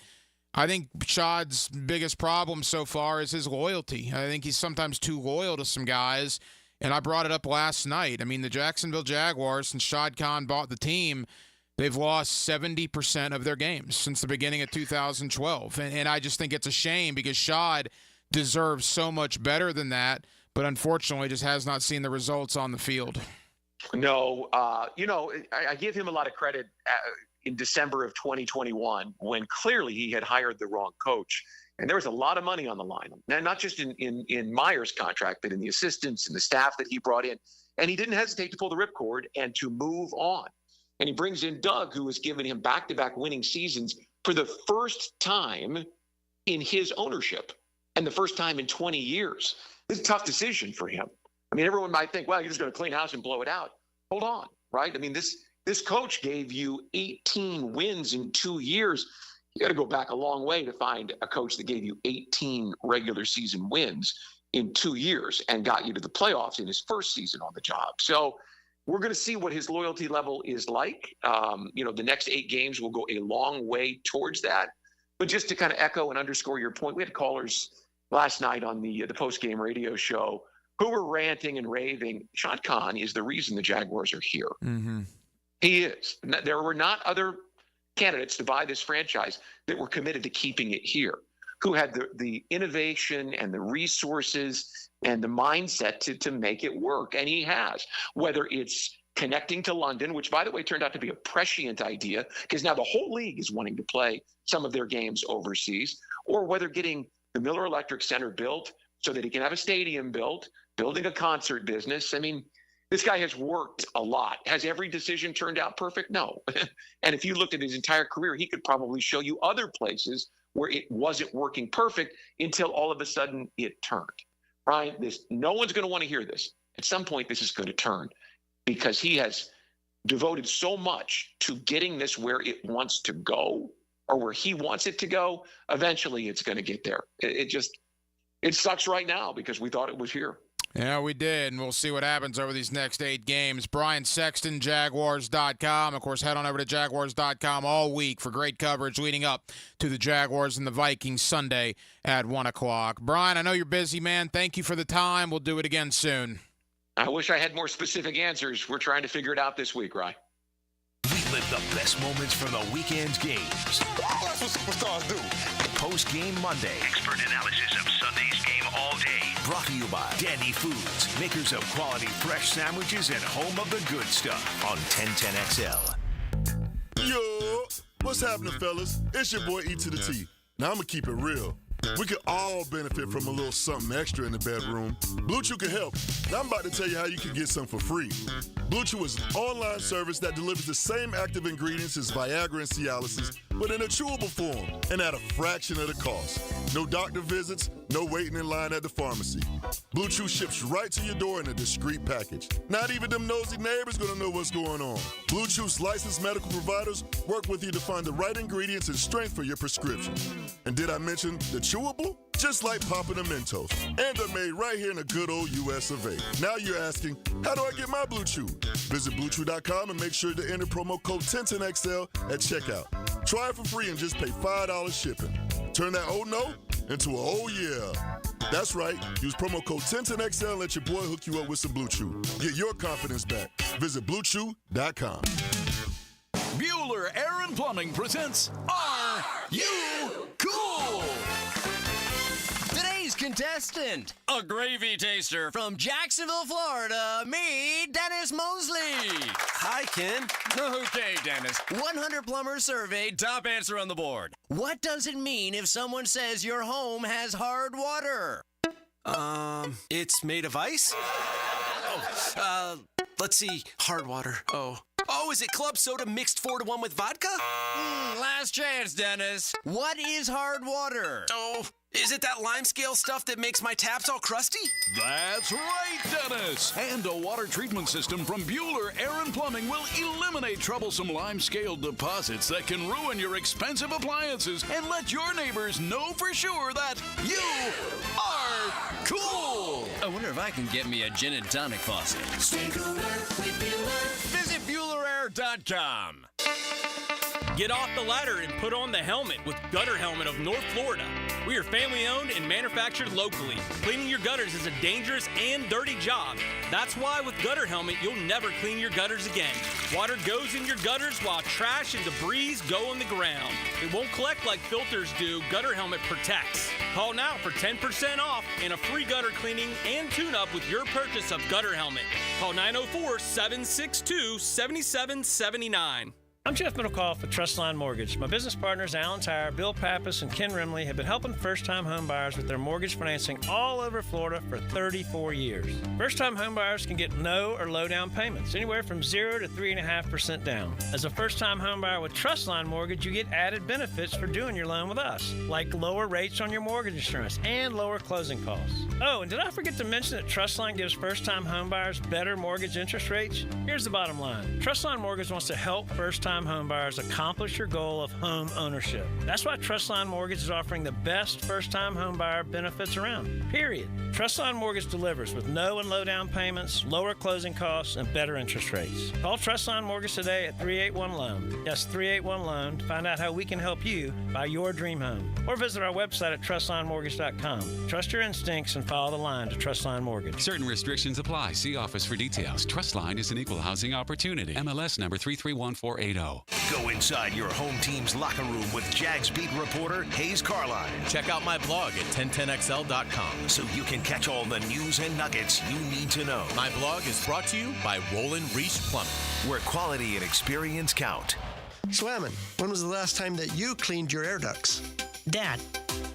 I think Shad's biggest problem so far is his loyalty. I think he's sometimes too loyal to some guys, and I brought it up last night. I mean, the Jacksonville Jaguars, since Shad Khan bought the team, they've lost 70% of their games since the beginning of 2012. And I just think it's a shame because Shad deserves so much better than that, but unfortunately just has not seen the results on the field. No, I give him a lot of credit in December of 2021 when clearly he had hired the wrong coach. And there was a lot of money on the line, and not just in Meyer's contract, but in the assistants and the staff that he brought in. And he didn't hesitate to pull the ripcord and to move on. And he brings in Doug, who has given him back-to-back winning seasons for the first time in his ownership and the first time in 20 years. This is a tough decision for him. I mean, everyone might think, well, you're just going to clean house and blow it out. Hold on, right? I mean, this coach gave you 18 wins in 2 years. You got to go back a long way to find a coach that gave you 18 regular season wins in 2 years and got you to the playoffs in his first season on the job. So we're going to see what his loyalty level is like. The next 8 games will go a long way towards that. But just to kind of echo and underscore your point, we had callers last night on the post-game radio show who were ranting and raving. Shad Khan is the reason the Jaguars are here. Mm-hmm. He is. There were not other candidates to buy this franchise that were committed to keeping it here, who had the innovation and the resources and the mindset to make it work. And he has, whether it's connecting to London, which, by the way, turned out to be a prescient idea because now the whole league is wanting to play some of their games overseas, or whether getting the Miller Electric Center built so that he can have a stadium built, building a concert business. I mean, this guy has worked a lot. Has every decision turned out perfect? No. And if you looked at his entire career, he could probably show you other places where it wasn't working perfect until all of a sudden it turned. Brian, no one's going to want to hear this. At some point, this is going to turn because he has devoted so much to getting this where it wants to go or where he wants it to go. Eventually, it's going to get there. It sucks right now because we thought it was here. Yeah, we did, and we'll see what happens over these next 8 games. Brian Sexton, Jaguars.com. Of course, head on over to Jaguars.com all week for great coverage leading up to the Jaguars and the Vikings Sunday at 1 o'clock. Brian, I know you're busy, man. Thank you for the time. We'll do it again soon. I wish I had more specific answers. We're trying to figure it out this week, Ryan. Relive the best moments from the weekend's games. That's what superstars do. Post-game Monday. Expert analysis of Sunday's game all day. Brought to you by Dandy Foods, makers of quality fresh sandwiches and home of the good stuff on 1010XL. Yo, what's happening, fellas? It's your boy E to the T. Now, I'm going to keep it real. We could all benefit from a little something extra in the bedroom. Blue Chew can help. Now I'm about to tell you how you can get some for free. Blue Chew is an online service that delivers the same active ingredients as Viagra and Cialis, but in a chewable form and at a fraction of the cost. No doctor visits, no waiting in line at the pharmacy. Blue Chew ships right to your door in a discreet package. Not even them nosy neighbors gonna know what's going on. Blue Chew's licensed medical providers work with you to find the right ingredients and strength for your prescription. And did I mention the chewable? Just like popping a Mentos. And they're made right here in the good old US of A. Now you're asking, how do I get my Blue Chew? Visit BlueChew.com and make sure to enter promo code 1010XL at checkout. Try it for free and just pay $5 shipping. Turn that oh no into a oh yeah. That's right. Use promo code 1010XL and let your boy hook you up with some Blue Chew. Get your confidence back. Visit BlueChew.com. Bueller Air and Plumbing presents Are You Cool? Today's contestant, a gravy taster from Jacksonville, Florida, me, Dennis Mosley. Hi, Ken. Okay, Dennis. 100 plumbers surveyed, top answer on the board. What does it mean if someone says your home has hard water? It's made of ice? Let's see. Hard water. Oh, is it club soda mixed 4-to-1 with vodka? Last chance, Dennis. What is hard water? Oh, is it that lime scale stuff that makes my taps all crusty? That's right, Dennis. And a water treatment system from Bueller Air and Plumbing will eliminate troublesome lime scale deposits that can ruin your expensive appliances and let your neighbors know for sure that you are cool. I wonder if I can get me a gin and tonic faucet. Stay cooler with Bueller. Visit BuellerAir.com. Get off the ladder and put on the helmet with Gutter Helmet of North Florida. We are family owned and manufactured locally. Cleaning your gutters is a dangerous and dirty job. That's why with Gutter Helmet, you'll never clean your gutters again. Water goes in your gutters while trash and debris go on the ground. It won't collect like filters do. Gutter Helmet protects. Call now for 10% off and a free gutter cleaning and tune-up with your purchase of Gutter Helmet. Call 904-762-7779. I'm Jeff Middlecoff with Trustline Mortgage. My business partners, Alan Tyre, Bill Pappas, and Ken Rimley, have been helping first-time home buyers with their mortgage financing all over Florida for 34 years. First-time home buyers can get no or low down payments, anywhere from 0 to 3.5% down. As a first-time home buyer with Trustline Mortgage, you get added benefits for doing your loan with us, like lower rates on your mortgage insurance and lower closing costs. Oh, and did I forget to mention that Trustline gives first-time home buyers better mortgage interest rates? Here's the bottom line. Trustline Mortgage wants to help first-time home buyers accomplish your goal of home ownership. That's why Trustline Mortgage is offering the best first-time home buyer benefits around, period. Trustline Mortgage delivers with no and low down payments, lower closing costs, and better interest rates. Call Trustline Mortgage today at 381-LOAN. Yes, 381-LOAN to find out how we can help you buy your dream home. Or visit our website at trustlinemortgage.com. Trust your instincts and follow the line to Trustline Mortgage. Certain restrictions apply. See office for details. Trustline is an equal housing opportunity. MLS number 331480. Go inside your home team's locker room with Jags beat reporter Hayes Carline. Check out my blog at 1010XL.com. So you can catch all the news and nuggets you need to know. My blog is brought to you by Roland Reese Plumbing, where quality and experience count. Swammin, when was the last time that you cleaned your air ducts? Dad,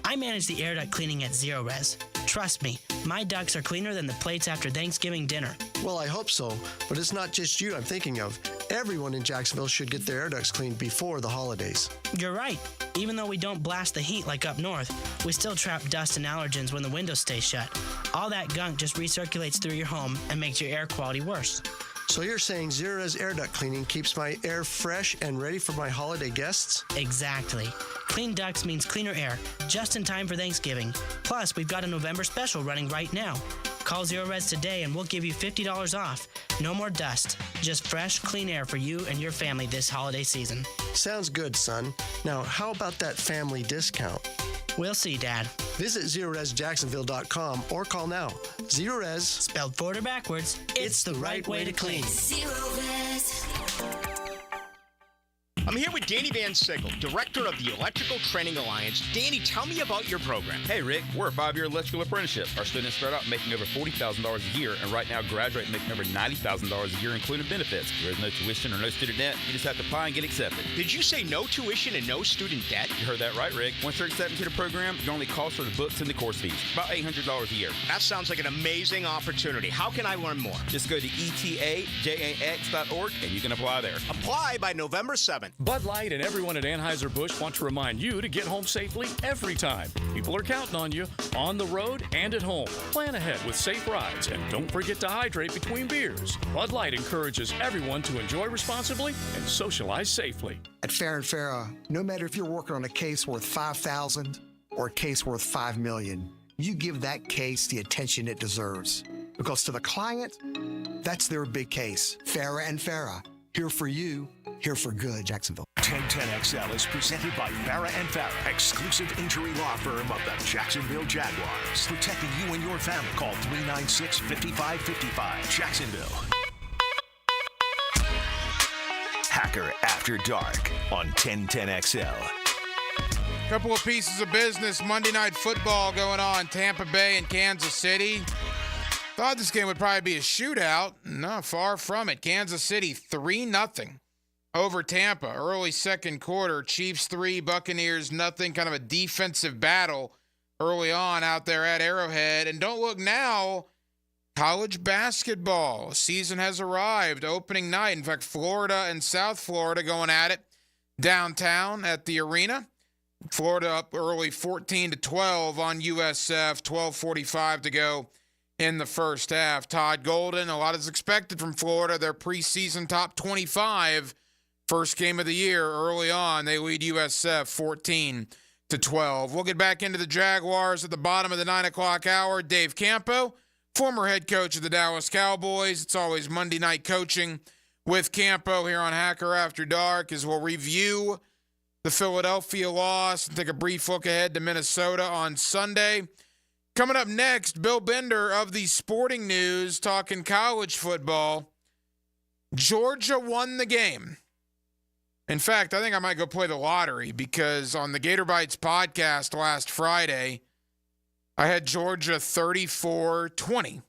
I manage the air duct cleaning at Zero Res. Trust me, my ducts are cleaner than the plates after Thanksgiving dinner. Well, I hope so, but it's not just you I'm thinking of. Everyone in Jacksonville should get their air ducts cleaned before the holidays. You're right. Even though we don't blast the heat like up north, we still trap dust and allergens when the windows stay shut. All that gunk just recirculates through your home and makes your air quality worse. So you're saying Zero Res air duct cleaning keeps my air fresh and ready for my holiday guests? Exactly. Clean ducts means cleaner air, just in time for Thanksgiving. Plus, we've got a November special running right now. Call Zero Res today and we'll give you $50 off. No more dust, just fresh, clean air for you and your family this holiday season. Sounds good, son. Now, how about that family discount? We'll see, Dad. Visit ZeroResJacksonville.com or call now. Zero Res, spelled forward or backwards, it's the right way to clean. Zero Res. I'm here with Danny Van Sickle, director of the Electrical Training Alliance. Danny, tell me about your program. Hey, Rick, we're a 5-year electrical apprenticeship. Our students start out making over $40,000 a year, and right now graduate making over $90,000 a year, including benefits. There's no tuition or no student debt. You just have to apply and get accepted. Did you say no tuition and no student debt? You heard that right, Rick. Once you're accepted to the program, your only cost for the books and the course fees. About $800 a year. That sounds like an amazing opportunity. How can I learn more? Just go to etajax.org, and you can apply there. Apply by November 7th. Bud Light and everyone at Anheuser-Busch want to remind you to get home safely every time. People are counting on you, on the road and at home. Plan ahead with safe rides, and don't forget to hydrate between beers. Bud Light encourages everyone to enjoy responsibly and socialize safely. At Farrah & Farrah, no matter if you're working on a case worth $5,000 or a case worth $5 million, you give that case the attention it deserves. Because to the client, that's their big case. Farrah & Farrah, here for you, here for good, Jacksonville. 1010XL is presented by Farrah & Farrah, exclusive injury law firm of the Jacksonville Jaguars. Protecting you and your family. Call 396-5555. Jacksonville. Hacker After Dark on 1010XL. Couple of pieces of business. Monday Night Football going on. Tampa Bay and Kansas City. Thought this game would probably be a shootout. No, far from it. Kansas City 3-0 over Tampa. Early second quarter. Chiefs 3, Buccaneers nothing. Kind of a defensive battle early on out there at Arrowhead. And don't look now. College basketball season has arrived. Opening night. In fact, Florida and South Florida going at it downtown at the arena. Florida up early 14-12 on USF. 12:45 to go in the first half. Todd Golden, a lot is expected from Florida. Their preseason top 25. First game of the year early on. They lead USF 14-12. We'll get back into the Jaguars at the bottom of the 9 o'clock hour. Dave Campo, former head coach of the Dallas Cowboys. It's always Monday night coaching with Campo here on Hacker After Dark as we'll review the Philadelphia loss and take a brief look ahead to Minnesota on Sunday. Coming up next, Bill Bender of the Sporting News talking college football. Georgia won the game. In fact, I think I might go play the lottery because on the Gator Bites podcast last Friday, I had Georgia 34-20.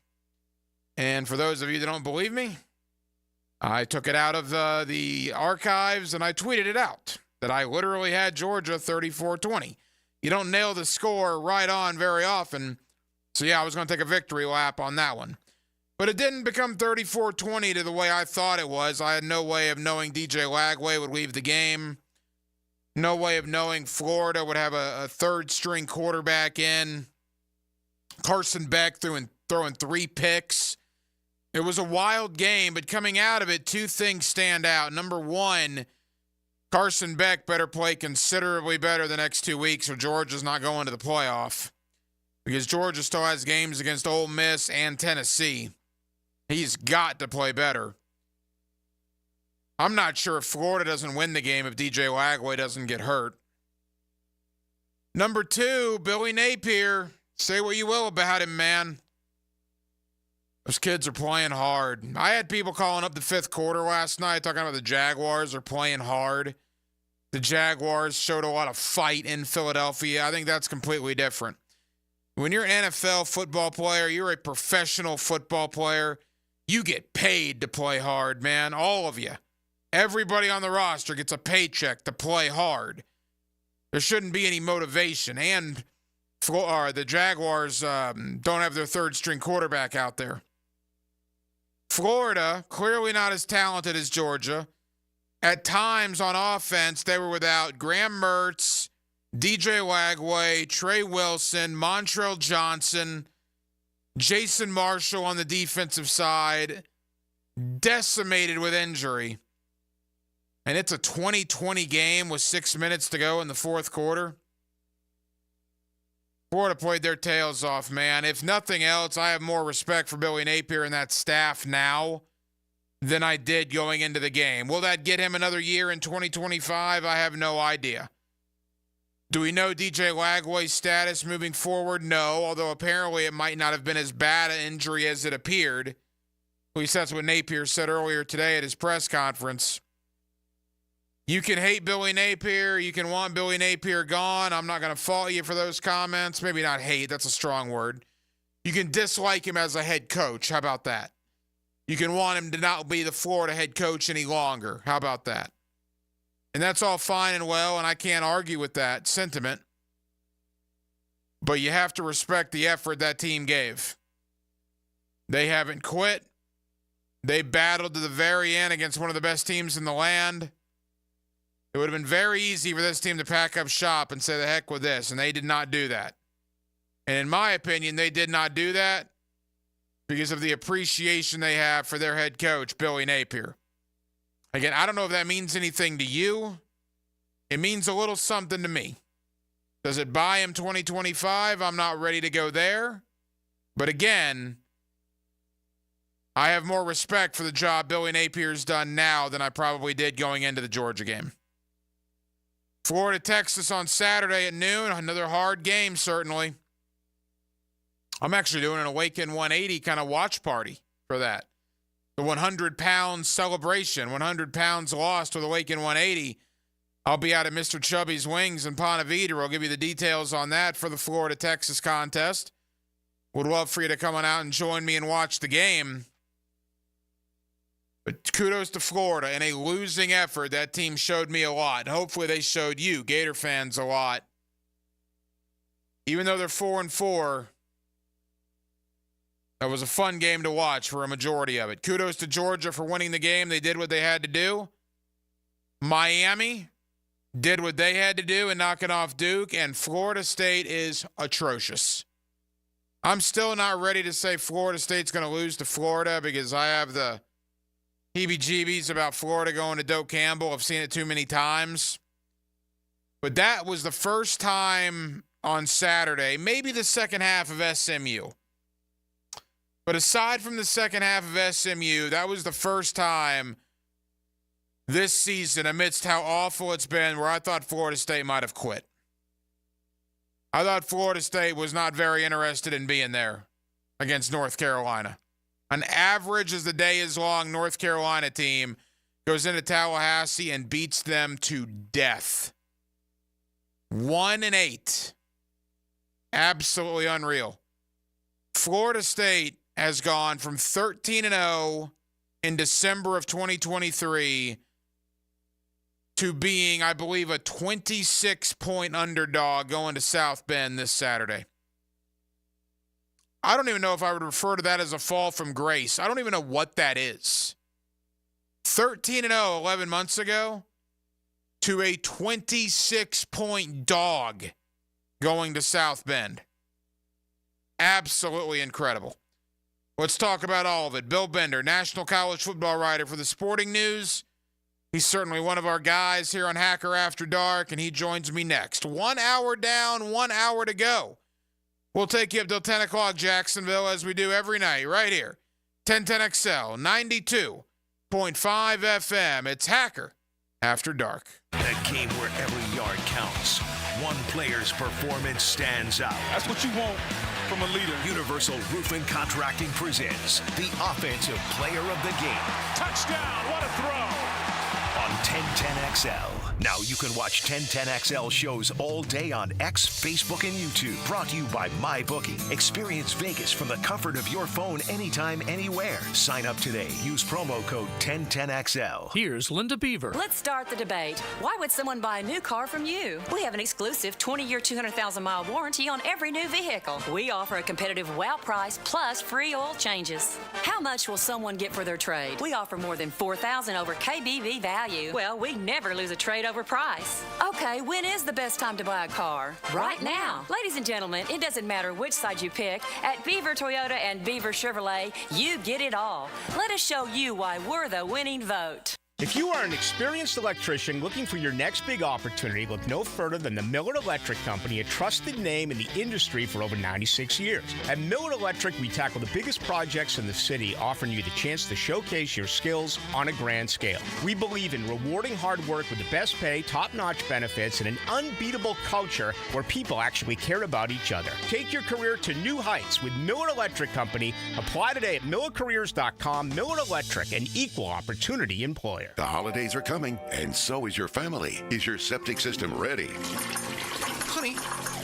And for those of you that don't believe me, I took it out of the archives and I tweeted it out that I literally had Georgia 34-20. You don't nail the score right on very often. So, yeah, I was going to take a victory lap on that one. But it didn't become 34-20 to the way I thought it was. I had no way of knowing DJ Lagway would leave the game. No way of knowing Florida would have a third-string quarterback in. Carson Beck throwing 3 picks. It was a wild game, but coming out of it, 2 things stand out. Number 1, Carson Beck better play considerably better the next 2 weeks or Georgia's not going to the playoff because Georgia still has games against Ole Miss and Tennessee. He's got to play better. I'm not sure if Florida doesn't win the game if DJ Lagway doesn't get hurt. Number 2, Billy Napier. Say what you will about him, man. Those kids are playing hard. I had people calling up the 5th quarter last night talking about the Jaguars are playing hard. The Jaguars showed a lot of fight in Philadelphia. I think that's completely different. When you're an NFL football player, you're a professional football player. You get paid to play hard, man. All of you. Everybody on the roster gets a paycheck to play hard. There shouldn't be any motivation. And the Jaguars don't have their third-string quarterback out there. Florida, clearly not as talented as Georgia. At times on offense, they were without Graham Mertz, DJ Lagway, Trey Wilson, Montrell Johnson, Jason Marshall on the defensive side, decimated with injury. And it's a 20-20 game with 6 minutes to go in the fourth quarter. Florida played their tails off, man. If nothing else, I have more respect for Billy Napier and that staff now than I did going into the game. Will that get him another year in 2025? I have no idea. Do we know DJ Lagway's status moving forward? No, although apparently it might not have been as bad an injury as it appeared. At least that's what Napier said earlier today at his press conference. You can hate Billy Napier. You can want Billy Napier gone. I'm not going to fault you for those comments. Maybe not hate. That's a strong word. You can dislike him as a head coach. How about that? You can want him to not be the Florida head coach any longer. How about that? And that's all fine and well, and I can't argue with that sentiment. But you have to respect the effort that team gave. They haven't quit. They battled to the very end against one of the best teams in the land. It would have been very easy for this team to pack up shop and say the heck with this, and they did not do that. And in my opinion, they did not do that because of the appreciation they have for their head coach, Billy Napier. Again, I don't know if that means anything to you. It means a little something to me. Does it buy him 2025? I'm not ready to go there. But again, I have more respect for the job Billy Napier's done now than I probably did going into the Georgia game. Florida, Texas on Saturday at noon. Another hard game, certainly. I'm actually doing an Awaken 180 kind of watch party for that. The 100-pound celebration, 100 pounds lost with Awaken 180. I'll be out at Mr. Chubby's Wings in Ponte Vedra. I'll give you the details on that for the Florida-Texas contest. Would love for you to come on out and join me and watch the game. But kudos to Florida. In a losing effort, that team showed me a lot. And hopefully they showed you, Gator fans, a lot. Even though they're 4-4, That was a fun game to watch for a majority of it. Kudos to Georgia for winning the game. They did what they had to do. Miami did what they had to do in knocking off Duke, and Florida State is atrocious. I'm still not ready to say Florida State's going to lose to Florida because I have the heebie-jeebies about Florida going to Doak Campbell. I've seen it too many times. But that was the first time on Saturday, maybe the second half of SMU. But aside from the second half of SMU, that was the first time this season, amidst how awful it's been, where I thought Florida State might have quit. I thought Florida State was not very interested in being there against North Carolina. An average as the day is long North Carolina team goes into Tallahassee and beats them to death. 1-8. Absolutely unreal. Florida State has gone from 13-0 in December of 2023 to being, I believe, a 26-point underdog going to South Bend this Saturday. I don't even know if I would refer to that as a fall from grace. I don't even know what that is. 13-0 11 months ago to a 26-point dog going to South Bend. Absolutely incredible. Let's talk about all of it. Bill Bender, national college football writer for the Sporting News. He's certainly one of our guys here on Hacker After Dark, and he joins me next. 1 hour down, 1 hour to go. We'll take you up till 10 o'clock, Jacksonville, as we do every night, right here. 1010XL, 92.5 FM. It's Hacker After Dark. The game where every yard counts. One player's performance stands out. That's what you want from a leader. Universal Roofing Contracting presents the Offensive Player of the Game. Touchdown, what a throw. On 1010XL. Now you can watch 1010XL shows all day on X, Facebook, and YouTube. Brought to you by MyBookie. Experience Vegas from the comfort of your phone anytime, anywhere. Sign up today. Use promo code 1010XL. Here's Linda Beaver. Let's start the debate. Why would someone buy a new car from you? We have an exclusive 20-year, 200,000-mile warranty on every new vehicle. We offer a competitive wow price plus free oil changes. How much will someone get for their trade? We offer more than $4,000 over KBV value. Well, we never lose a trade over price. Okay, when is the best time to buy a car? Right now. Ladies and gentlemen, it doesn't matter which side you pick. At Beaver Toyota and Beaver Chevrolet, you get it all. Let us show you why we're the winning vote. If you are an experienced electrician looking for your next big opportunity, look no further than the Miller Electric Company, a trusted name in the industry for over 96 years. At Miller Electric, we tackle the biggest projects in the city, offering you the chance to showcase your skills on a grand scale. We believe in rewarding hard work with the best pay, top-notch benefits, and an unbeatable culture where people actually care about each other. Take your career to new heights with Miller Electric Company. Apply today at millercareers.com. Miller Electric, an equal opportunity employer. The holidays are coming, and so is your family. Is your septic system ready? Honey,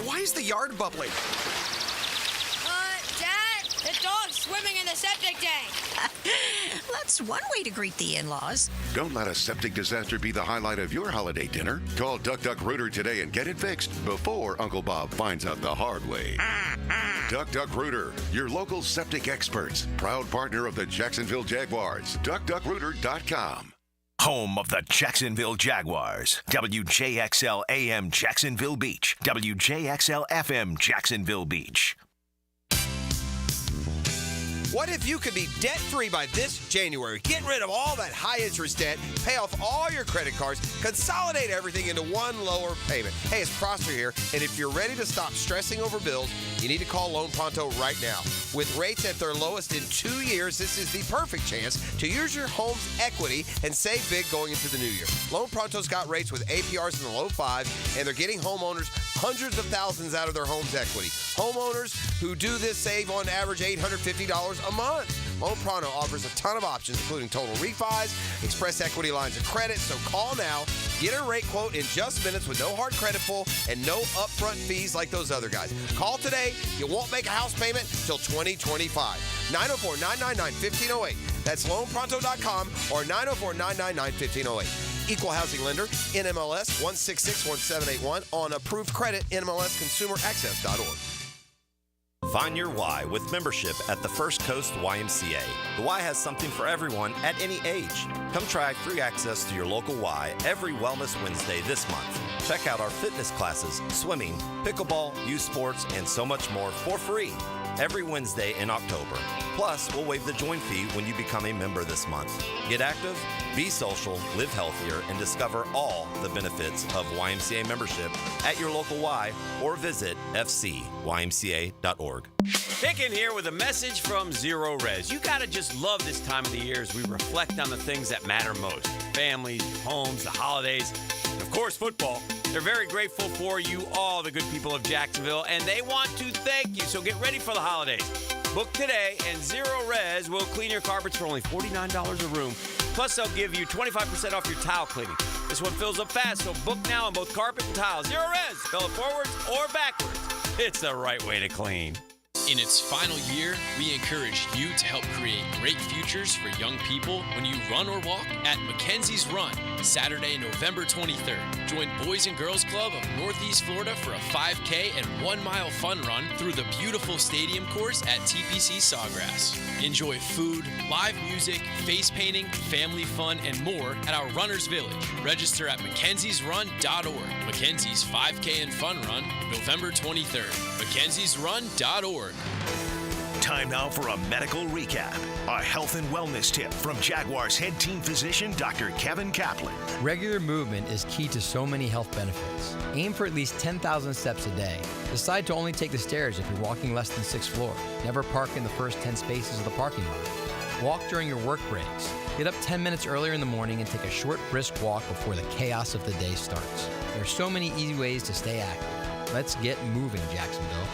why is the yard bubbling? Dad, the dog's swimming in the septic tank. That's one way to greet the in-laws. Don't let a septic disaster be the highlight of your holiday dinner. Call Duck Duck Rooter today and get it fixed before Uncle Bob finds out the hard way. Duck Duck Rooter, your local septic experts. Proud partner of the Jacksonville Jaguars. DuckDuckRooter.com. Home of the Jacksonville Jaguars. WJXL AM Jacksonville Beach. WJXL FM Jacksonville Beach. What if you could be debt-free by this January? Get rid of all that high-interest debt, pay off all your credit cards, consolidate everything into one lower payment. Hey, it's Prosper here, and if you're ready to stop stressing over bills, you need to call Loan Pronto right now. With rates at their lowest in 2 years, this is the perfect chance to use your home's equity and save big going into the new year. Loan Pronto's got rates with APRs in the low fives, and they're getting homeowners hundreds of thousands out of their home's equity. Homeowners who do this save on average $850 a month. Loan Pronto offers a ton of options, including total refis, express equity lines of credit. So call now, get a rate quote in just minutes with no hard credit pull and no upfront fees like those other guys. Call today. You won't make a house payment till 2025. 904-999-1508. That's loanpronto.com or 904-999-1508. Equal housing lender, NMLS 1661781 on approved credit, NMLSconsumeraccess.org. Find your why with membership at the First Coast YMCA. The Y has something for everyone at any age. Come try free access to your local Y every Wellness Wednesday this month. Check out our fitness classes, swimming, pickleball, youth sports, and so much more for free every Wednesday in October. Plus, we'll waive the join fee when you become a member this month. Get active, be social, live healthier, and discover all the benefits of YMCA membership at your local Y or visit fcymca.org. Hicken here with a message from Zero Res. You gotta just love this time of the year as we reflect on the things that matter most. Families, homes, the holidays, and of course football. They're very grateful for you all, the good people of Jacksonville, and they want to thank you. So get ready for the holidays. Book today, and Zero Res will clean your carpets for only $49 a room. Plus, they'll give you 25% off your tile cleaning. This one fills up fast, so book now on both carpet and tile. Zero Res, fill it forwards or backwards. It's the right way to clean. In its final year, we encourage you to help create great futures for young people when you run or walk at Mackenzie's Run, Saturday, November 23rd. Join Boys and Girls Club of Northeast Florida for a 5K and 1 mile fun run through the beautiful stadium course at TPC Sawgrass. Enjoy food, live music, face painting, family fun, and more at our Runners Village. Register at mackenziesrun.org. Mackenzie's 5K and Fun Run, November 23rd. mackenziesrun.org. Time now for a medical recap. A health and wellness tip from Jaguars head team physician Dr. Kevin Kaplan. Regular movement is key to so many health benefits. Aim for at least 10,000 steps a day. Decide to only take the stairs if you're walking less than 6th floor. Never park in the first 10 spaces of the parking lot. Walk during your work breaks. Get up 10 minutes earlier in the morning and take a short, brisk walk before the chaos of the day starts. There are so many easy ways to stay active. Let's get moving, Jacksonville.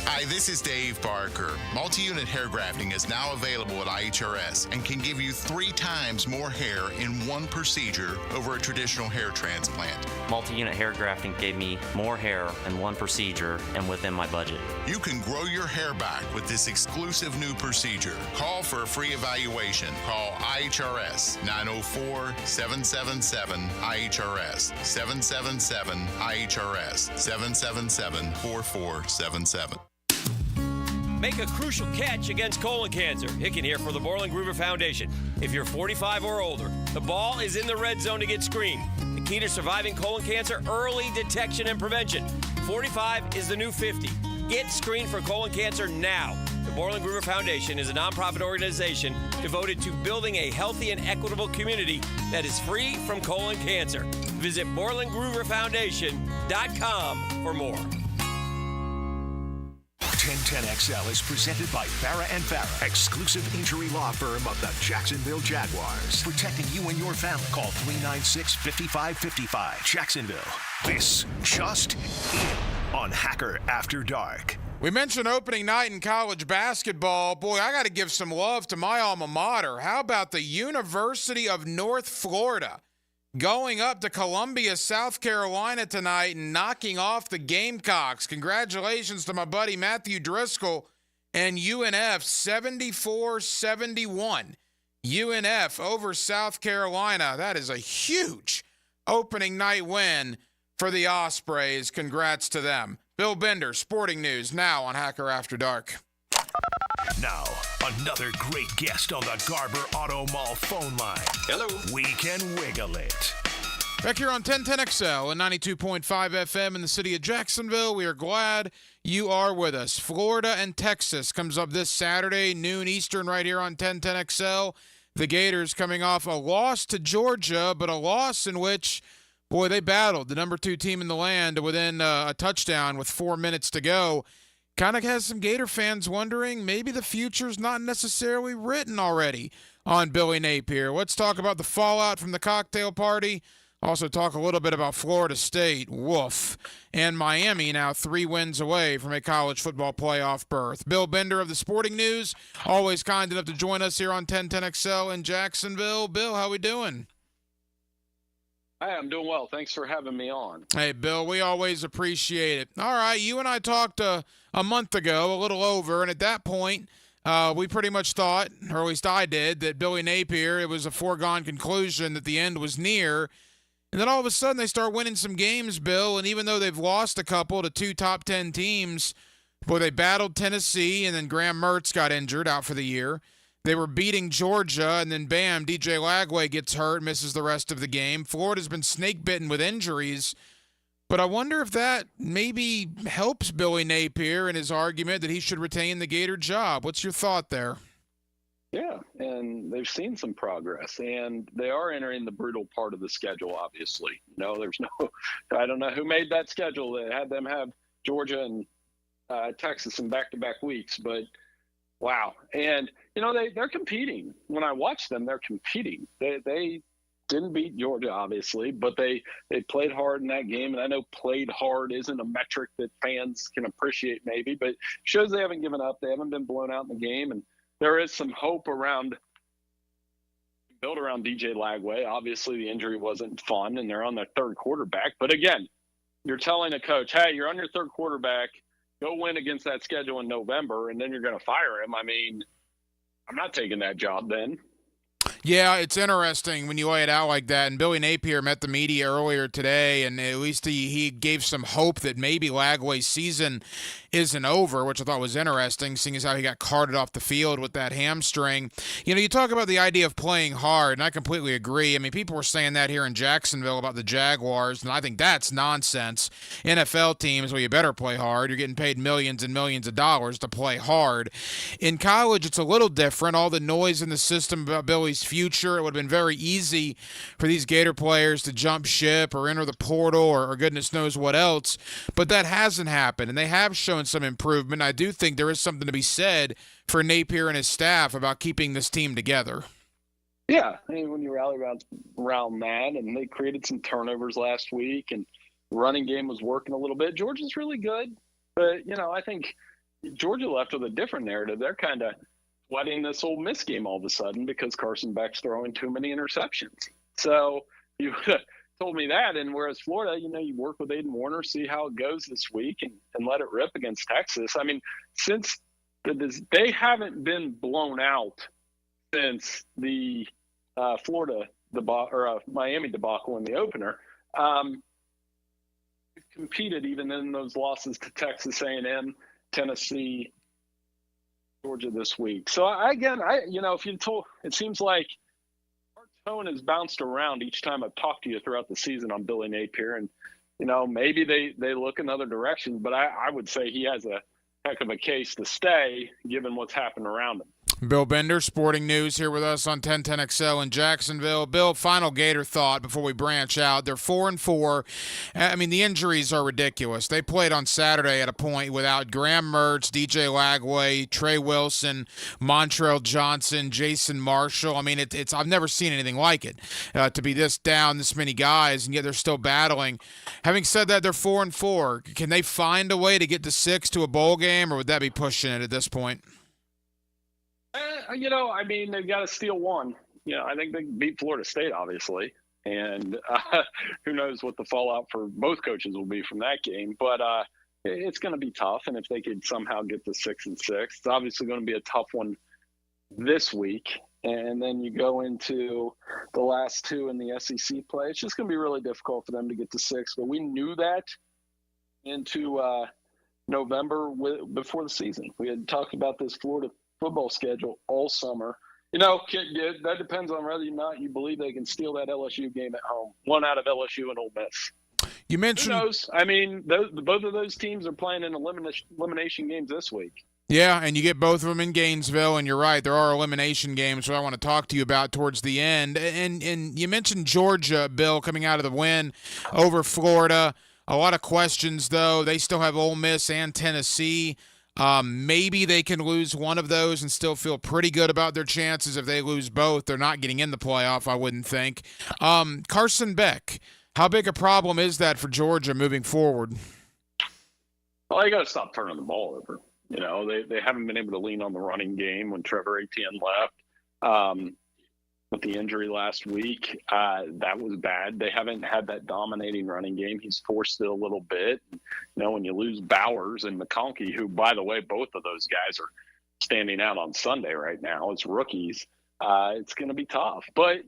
Hi, this is Dave Barker. Multi-unit hair grafting is now available at IHRS and can give you 3 times more hair in one procedure over a traditional hair transplant. Multi-unit hair grafting gave me more hair in one procedure and within my budget. You can grow your hair back with this exclusive new procedure. Call for a free evaluation. Call IHRS 904-777-IHRS 777-IHRS 777-4477. Make a crucial catch against colon cancer. Hicken here for the Borland Groover Foundation. If you're 45 or older, the ball is in the red zone to get screened. The key to surviving colon cancer, early detection and prevention. 45 is the new 50. Get screened for colon cancer now. The Borland Groover Foundation is a nonprofit organization devoted to building a healthy and equitable community that is free from colon cancer. Visit BorlandGrooverFoundation.com for more. 1010XL is presented by Farah & Farah, exclusive injury law firm of the Jacksonville Jaguars. Protecting you and your family. Call 396-5555. Jacksonville. This just in on Hacker After Dark. We mentioned opening night in college basketball. Boy, I got to give some love to my alma mater. How about the University of North Florida going up to Columbia, South Carolina tonight and knocking off the Gamecocks? Congratulations to my buddy Matthew Driscoll and UNF, 74-71. UNF over South Carolina. That is a huge opening night win for the Ospreys. Congrats to them. Bill Bender, Sporting News, now on Hacker After Dark. Now, another great guest on the Garber Auto Mall phone line. Hello. We can wiggle it. Back here on 1010XL and 92.5 FM in the city of Jacksonville, we are glad you are with us. Florida and Texas comes up this Saturday, noon Eastern, right here on 1010XL. The Gators coming off a loss to Georgia, but a loss in which, boy, they battled the number 2 team in the land within a touchdown with 4 minutes to go. Kind of has some Gator fans wondering maybe the future's not necessarily written already on Billy Napier. Let's talk about the fallout from the cocktail party. Also talk a little bit about Florida State, woof, and Miami now 3 wins away from a college football playoff berth. Bill Bender of the Sporting News, always kind enough to join us here on 1010XL in Jacksonville. Bill, how we doing? Hi, I'm doing well. Thanks for having me on. Hey, Bill, we always appreciate it. All right, you and I talked a month ago, a little over, and at that point, we pretty much thought, or at least I did, that Billy Napier, it was a foregone conclusion that the end was near. And then all of a sudden they start winning some games, Bill, and even though they've lost a couple to 2 top 10 teams, Boy, they battled Tennessee, and then Graham Mertz got injured, out for the year. They were beating Georgia, and then bam, DJ Lagway gets hurt, misses the rest of the game. Florida's been snake-bitten with injuries, but I wonder if that maybe helps Billy Napier in his argument that he should retain the Gator job. What's your thought there? Yeah, and they've seen some progress, and they are entering the brutal part of the schedule, obviously. There's no – I don't know who made that schedule that had them have Georgia and Texas in back-to-back weeks, but wow. And, they're competing. When I watch them, they're competing. They didn't beat Georgia, obviously, but they played hard in that game. And I know played hard isn't a metric that fans can appreciate maybe, but shows they haven't given up. They haven't been blown out in the game. And there is some hope built around DJ Lagway. Obviously, the injury wasn't fun, and they're on their third quarterback. But again, you're telling a coach, hey, you're on your third quarterback. Go win against that schedule in November, and then you're going to fire him. I mean, I'm not taking that job then. Yeah, it's interesting when you lay it out like that. And Billy Napier met the media earlier today, and at least he gave some hope that maybe Lagway's season isn't over, which I thought was interesting, seeing as how he got carted off the field with that hamstring. You talk about the idea of playing hard, and I completely agree. I mean, people were saying that here in Jacksonville about the Jaguars, and I think that's nonsense. NFL teams, well, you better play hard. You're getting paid millions and millions of dollars to play hard. In college, it's a little different. All the noise in the system about Billy's future, it would have been very easy for these Gator players to jump ship or enter the portal or goodness knows what else, but that hasn't happened, and they have shown some improvement. I do think there is something to be said for Napier and his staff about keeping this team together. Yeah, I mean, when you rally around that, and they created some turnovers last week, and the running game was working a little bit. Georgia's really good, but, I think Georgia left with a different narrative. They're kind of sweating this Ole Miss game all of a sudden because Carson Beck's throwing too many interceptions. So you told me that, and whereas Florida, you work with Aiden Warner, see how it goes this week, and let it rip against Texas. I mean, since they haven't been blown out since the Florida Miami debacle in the opener. Competed even in those losses to Texas A&M, Tennessee, Georgia this week. So if you told, it seems like our tone has bounced around each time I've talked to you throughout the season on Billy Napier, and maybe they look in other directions, but I would say he has a heck of a case to stay given what's happened around him. Bill Bender, Sporting News, here with us on 1010XL in Jacksonville. Bill, final Gator thought before we branch out. They're 4-4. I mean, the injuries are ridiculous. They played on Saturday at a point without Graham Mertz, DJ Lagway, Trey Wilson, Montrell Johnson, Jason Marshall. I mean, it's I've never seen anything like it, to be this down, this many guys, and yet they're still battling. Having said that, they're 4-4. Can they find a way to get to 6 to a bowl game, or would that be pushing it at this point? I mean, they've got to steal one. I think they can beat Florida State, obviously. And who knows what the fallout for both coaches will be from that game. But it's going to be tough. And if they could somehow get to 6-6, it's obviously going to be a tough one this week. And then you go into the last two in the SEC play. It's just going to be really difficult for them to get to 6. But we knew that into November before the season. We had talked about this Florida football schedule all summer. That depends on whether or not you believe they can steal that LSU game at home. One out of LSU and Ole Miss. You mentioned. Who knows? I mean, both of those teams are playing in elimination games this week. Yeah, and you get both of them in Gainesville, and you're right, there are elimination games, so I want to talk to you about towards the end. And you mentioned Georgia, Bill, coming out of the win over Florida. A lot of questions, though. They still have Ole Miss and Tennessee. Maybe they can lose one of those and still feel pretty good about their chances. If they lose both, they're not getting in the playoff, I wouldn't think. Carson Beck, how big a problem is that for Georgia moving forward? Well, they got to stop turning the ball over. They haven't been able to lean on the running game when Trevor Etienne left. With the injury last week, that was bad. They haven't had that dominating running game. He's forced it a little bit. When you lose Bowers and McConkey, who, by the way, both of those guys are standing out on Sunday right now as rookies, it's going to be tough. But,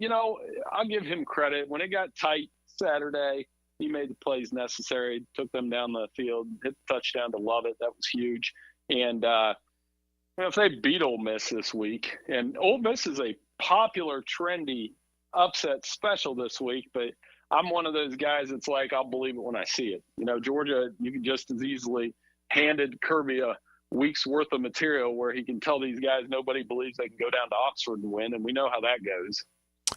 I'll give him credit. When it got tight Saturday, he made the plays necessary, took them down the field, hit the touchdown to Lovett. That was huge. And if they beat Ole Miss this week, and Ole Miss is a popular, trendy upset special this week, but I'm one of those guys that's like, I'll believe it when I see it. Georgia, you can just as easily handed Kirby a week's worth of material where he can tell these guys nobody believes they can go down to Oxford and win, and we know how that goes.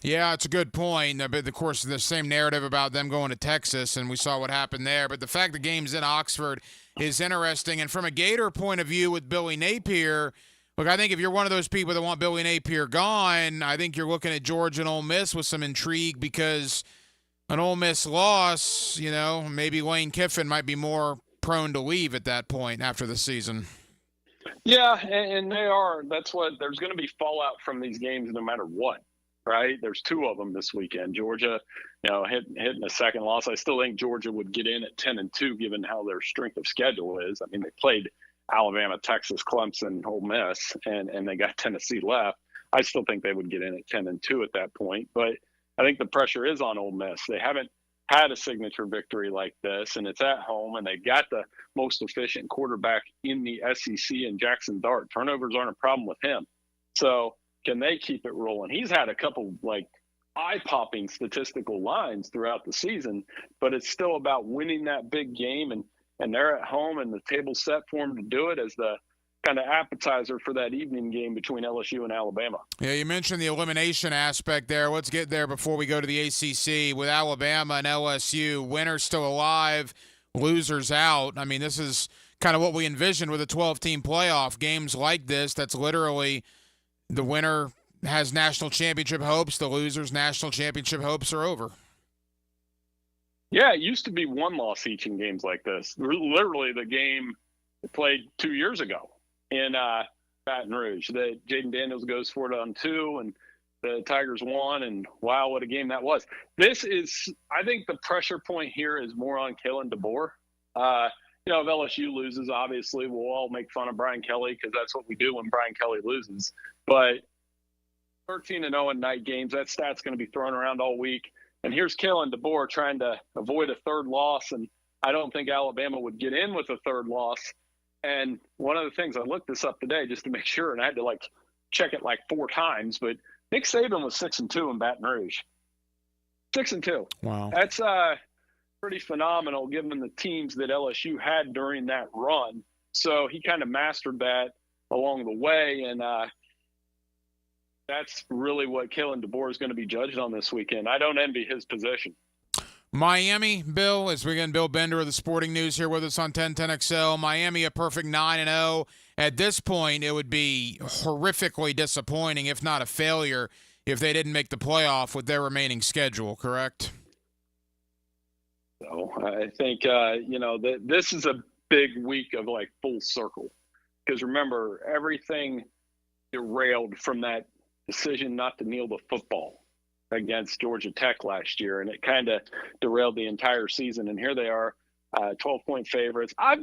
Yeah, it's a good point. But, of course, the same narrative about them going to Texas, and we saw what happened there. But the fact the game's in Oxford is interesting. And from a Gator point of view with Billy Napier, look, I think if you're one of those people that want Billy Napier gone, I think you're looking at Georgia and Ole Miss with some intrigue because an Ole Miss loss, maybe Lane Kiffin might be more prone to leave at that point after the season. Yeah, and they are. That's what – there's going to be fallout from these games no matter what. Right, there's 2 of them this weekend. Georgia, hitting a second loss. I still think Georgia would get in at 10-2, given how their strength of schedule is. I mean, they played Alabama, Texas, Clemson, Ole Miss, and they got Tennessee left. I still think they would get in at 10-2 at that point. But I think the pressure is on Ole Miss. They haven't had a signature victory like this, and it's at home, and they've got the most efficient quarterback in the SEC in Jackson Dart. Turnovers aren't a problem with him. So can they keep it rolling? He's had a couple eye-popping statistical lines throughout the season, but it's still about winning that big game, and they're at home, and the table's set for them to do it as the kind of appetizer for that evening game between LSU and Alabama. Yeah, you mentioned the elimination aspect there. Let's get there before we go to the ACC. With Alabama and LSU, winners still alive, losers out. I mean, this is kind of what we envisioned with a 12-team playoff. Games like this, that's literally – the winner has national championship hopes. The loser's national championship hopes are over. Yeah, it used to be one loss each in games like this. Literally the game played 2 years ago in Baton Rouge. Jaden Daniels goes for it on 2, and the Tigers won, and wow, what a game that was. This is, I think the pressure point here is more on Kalen DeBoer. If LSU loses, obviously we'll all make fun of Brian Kelly because that's what we do when Brian Kelly loses. But 13-0 in night games, that stat's going to be thrown around all week. And here's Kalen DeBoer trying to avoid a third loss, and I don't think Alabama would get in with a third loss. And one of the things, I looked this up today just to make sure, and I had to check it 4 times, but Nick Saban was 6-2 in Baton Rouge. 6-2. Wow. That's pretty phenomenal given the teams that LSU had during that run. So he kind of mastered that along the way, and that's really what Kalen DeBoer is going to be judged on this weekend. I don't envy his position. Miami, Bill, as we get Bill Bender of the Sporting News here with us on 1010XL. Miami a perfect 9-0. At this point, it would be horrifically disappointing, if not a failure, if they didn't make the playoff with their remaining schedule, correct? So I think, this is a big week of full circle. Because remember, everything derailed from that decision not to kneel the football against Georgia Tech last year, and it kind of derailed the entire season. And here they are, 12-point favorites. I've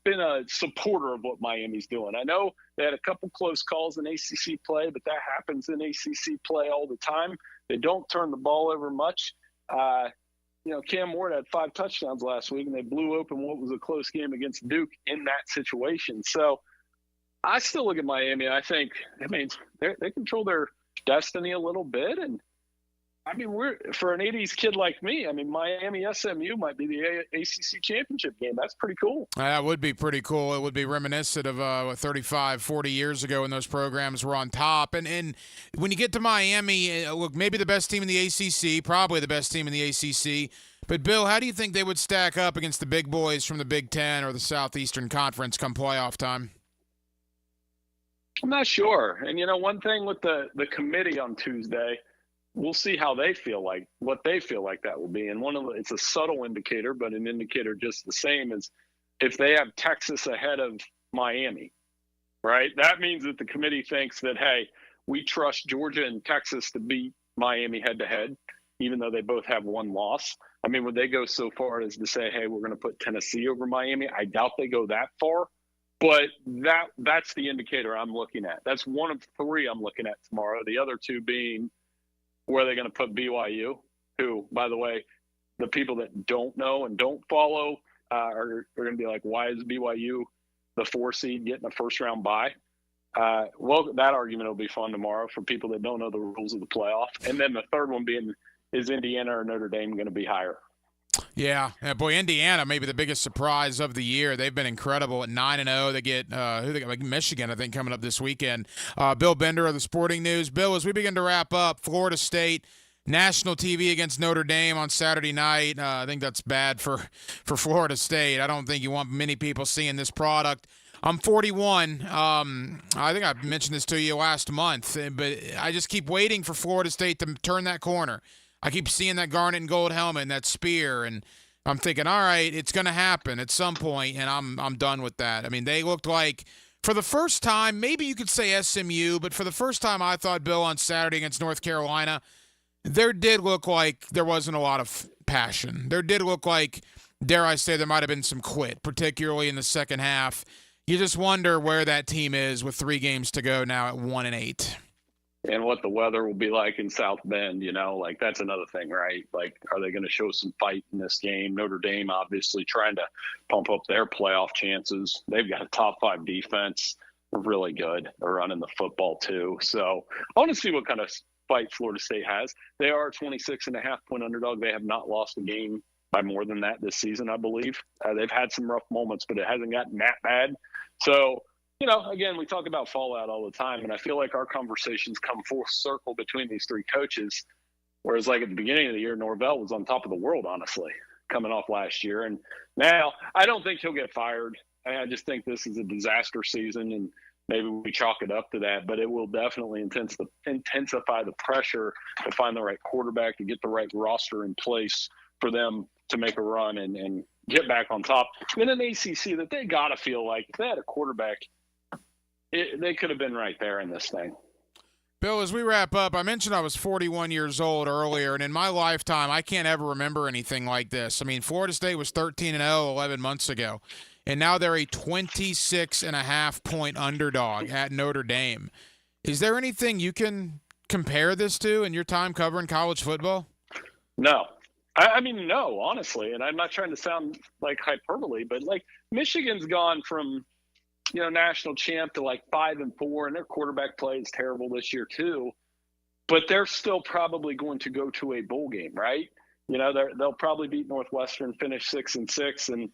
been a supporter of what Miami's doing. I know they had a couple close calls in ACC play, but that happens in ACC play all the time. They don't turn the ball over much. Cam Ward had 5 touchdowns last week, and they blew open what was a close game against Duke in that situation. So I still look at Miami. I think, they control their destiny a little bit, and we're for an 80s kid like me, Miami SMU might be the ACC championship game. That's pretty cool. That would be pretty cool. It would be reminiscent of 35, 40 years ago when those programs were on top. And when you get to Miami, look, maybe the best team in the ACC, probably the best team in the ACC. But, Bill, how do you think they would stack up against the big boys from the Big Ten or the Southeastern Conference come playoff time? I'm not sure. And, one thing with the committee on Tuesday, we'll see how they feel what they feel like that will be. And it's a subtle indicator, but an indicator just the same as if they have Texas ahead of Miami, right? That means that the committee thinks that, hey, we trust Georgia and Texas to beat Miami head-to-head, even though they both have 1 loss. Would they go so far as to say, hey, we're going to put Tennessee over Miami? I doubt they go that far. But that's the indicator I'm looking at. That's one of 3 I'm looking at tomorrow. The other 2 being, where are they going to put BYU, who, by the way, the people that don't know and don't follow are going to be like, why is BYU the 4 seed getting a first-round bye? Well, that argument will be fun tomorrow for people that don't know the rules of the playoff. And then the third one being, is Indiana or Notre Dame going to be higher? Yeah, boy, Indiana maybe the biggest surprise of the year. They've been incredible at 9-0. They get like Michigan, I think, coming up this weekend. Bill Bender of the Sporting News. Bill, as we begin to wrap up, Florida State national TV against Notre Dame on Saturday night. I think that's bad for Florida State. I don't think you want many people seeing this product. I'm 41. I think I mentioned this to you last month, but I just keep waiting for Florida State to turn that corner. I keep seeing that garnet and gold helmet and that spear, and I'm thinking, all right, it's going to happen at some point, and I'm done with that. I mean, they looked like, for the first time, maybe you could say SMU, but for the first time I thought, Bill, on Saturday against North Carolina, there did look like there wasn't a lot of passion. There did look like, dare I say, there might have been some quit, particularly in the second half. You just wonder where that team is with 3 games to go now at 1-8. And what the weather will be like in South Bend, like that's another thing, right? Like, are they going to show some fight in this game? Notre Dame obviously trying to pump up their playoff chances. They've got a top 5 defense. They're really good. They're running the football too. So I want to see what kind of fight Florida State has. They are a 26.5-point underdog. They have not lost a game by more than that this season, I believe. They've had some rough moments, but it hasn't gotten that bad. So, again, we talk about fallout all the time, and I feel like our conversations come full circle between these 3 coaches, whereas like at the beginning of the year, Norvell was on top of the world, honestly, coming off last year. And now I don't think he'll get fired. I just think this is a disaster season, and maybe we chalk it up to that, but it will definitely intensify the pressure to find the right quarterback, to get the right roster in place for them to make a run and get back on top. In an ACC that they got to feel like if they had a quarterback, they could have been right there in this thing. Bill, as we wrap up, I mentioned I was 41 years old earlier, and in my lifetime, I can't ever remember anything like this. I mean, Florida State was 13-0 11 months ago, and now they're a 26.5-point underdog at Notre Dame. Is there anything you can compare this to in your time covering college football? No. I mean, no, honestly, and I'm not trying to sound like hyperbole, but like Michigan's gone from national champ to like 5-4, and their quarterback play is terrible this year too. But they're still probably going to go to a bowl game, right? They'll probably beat Northwestern, finish 6-6, and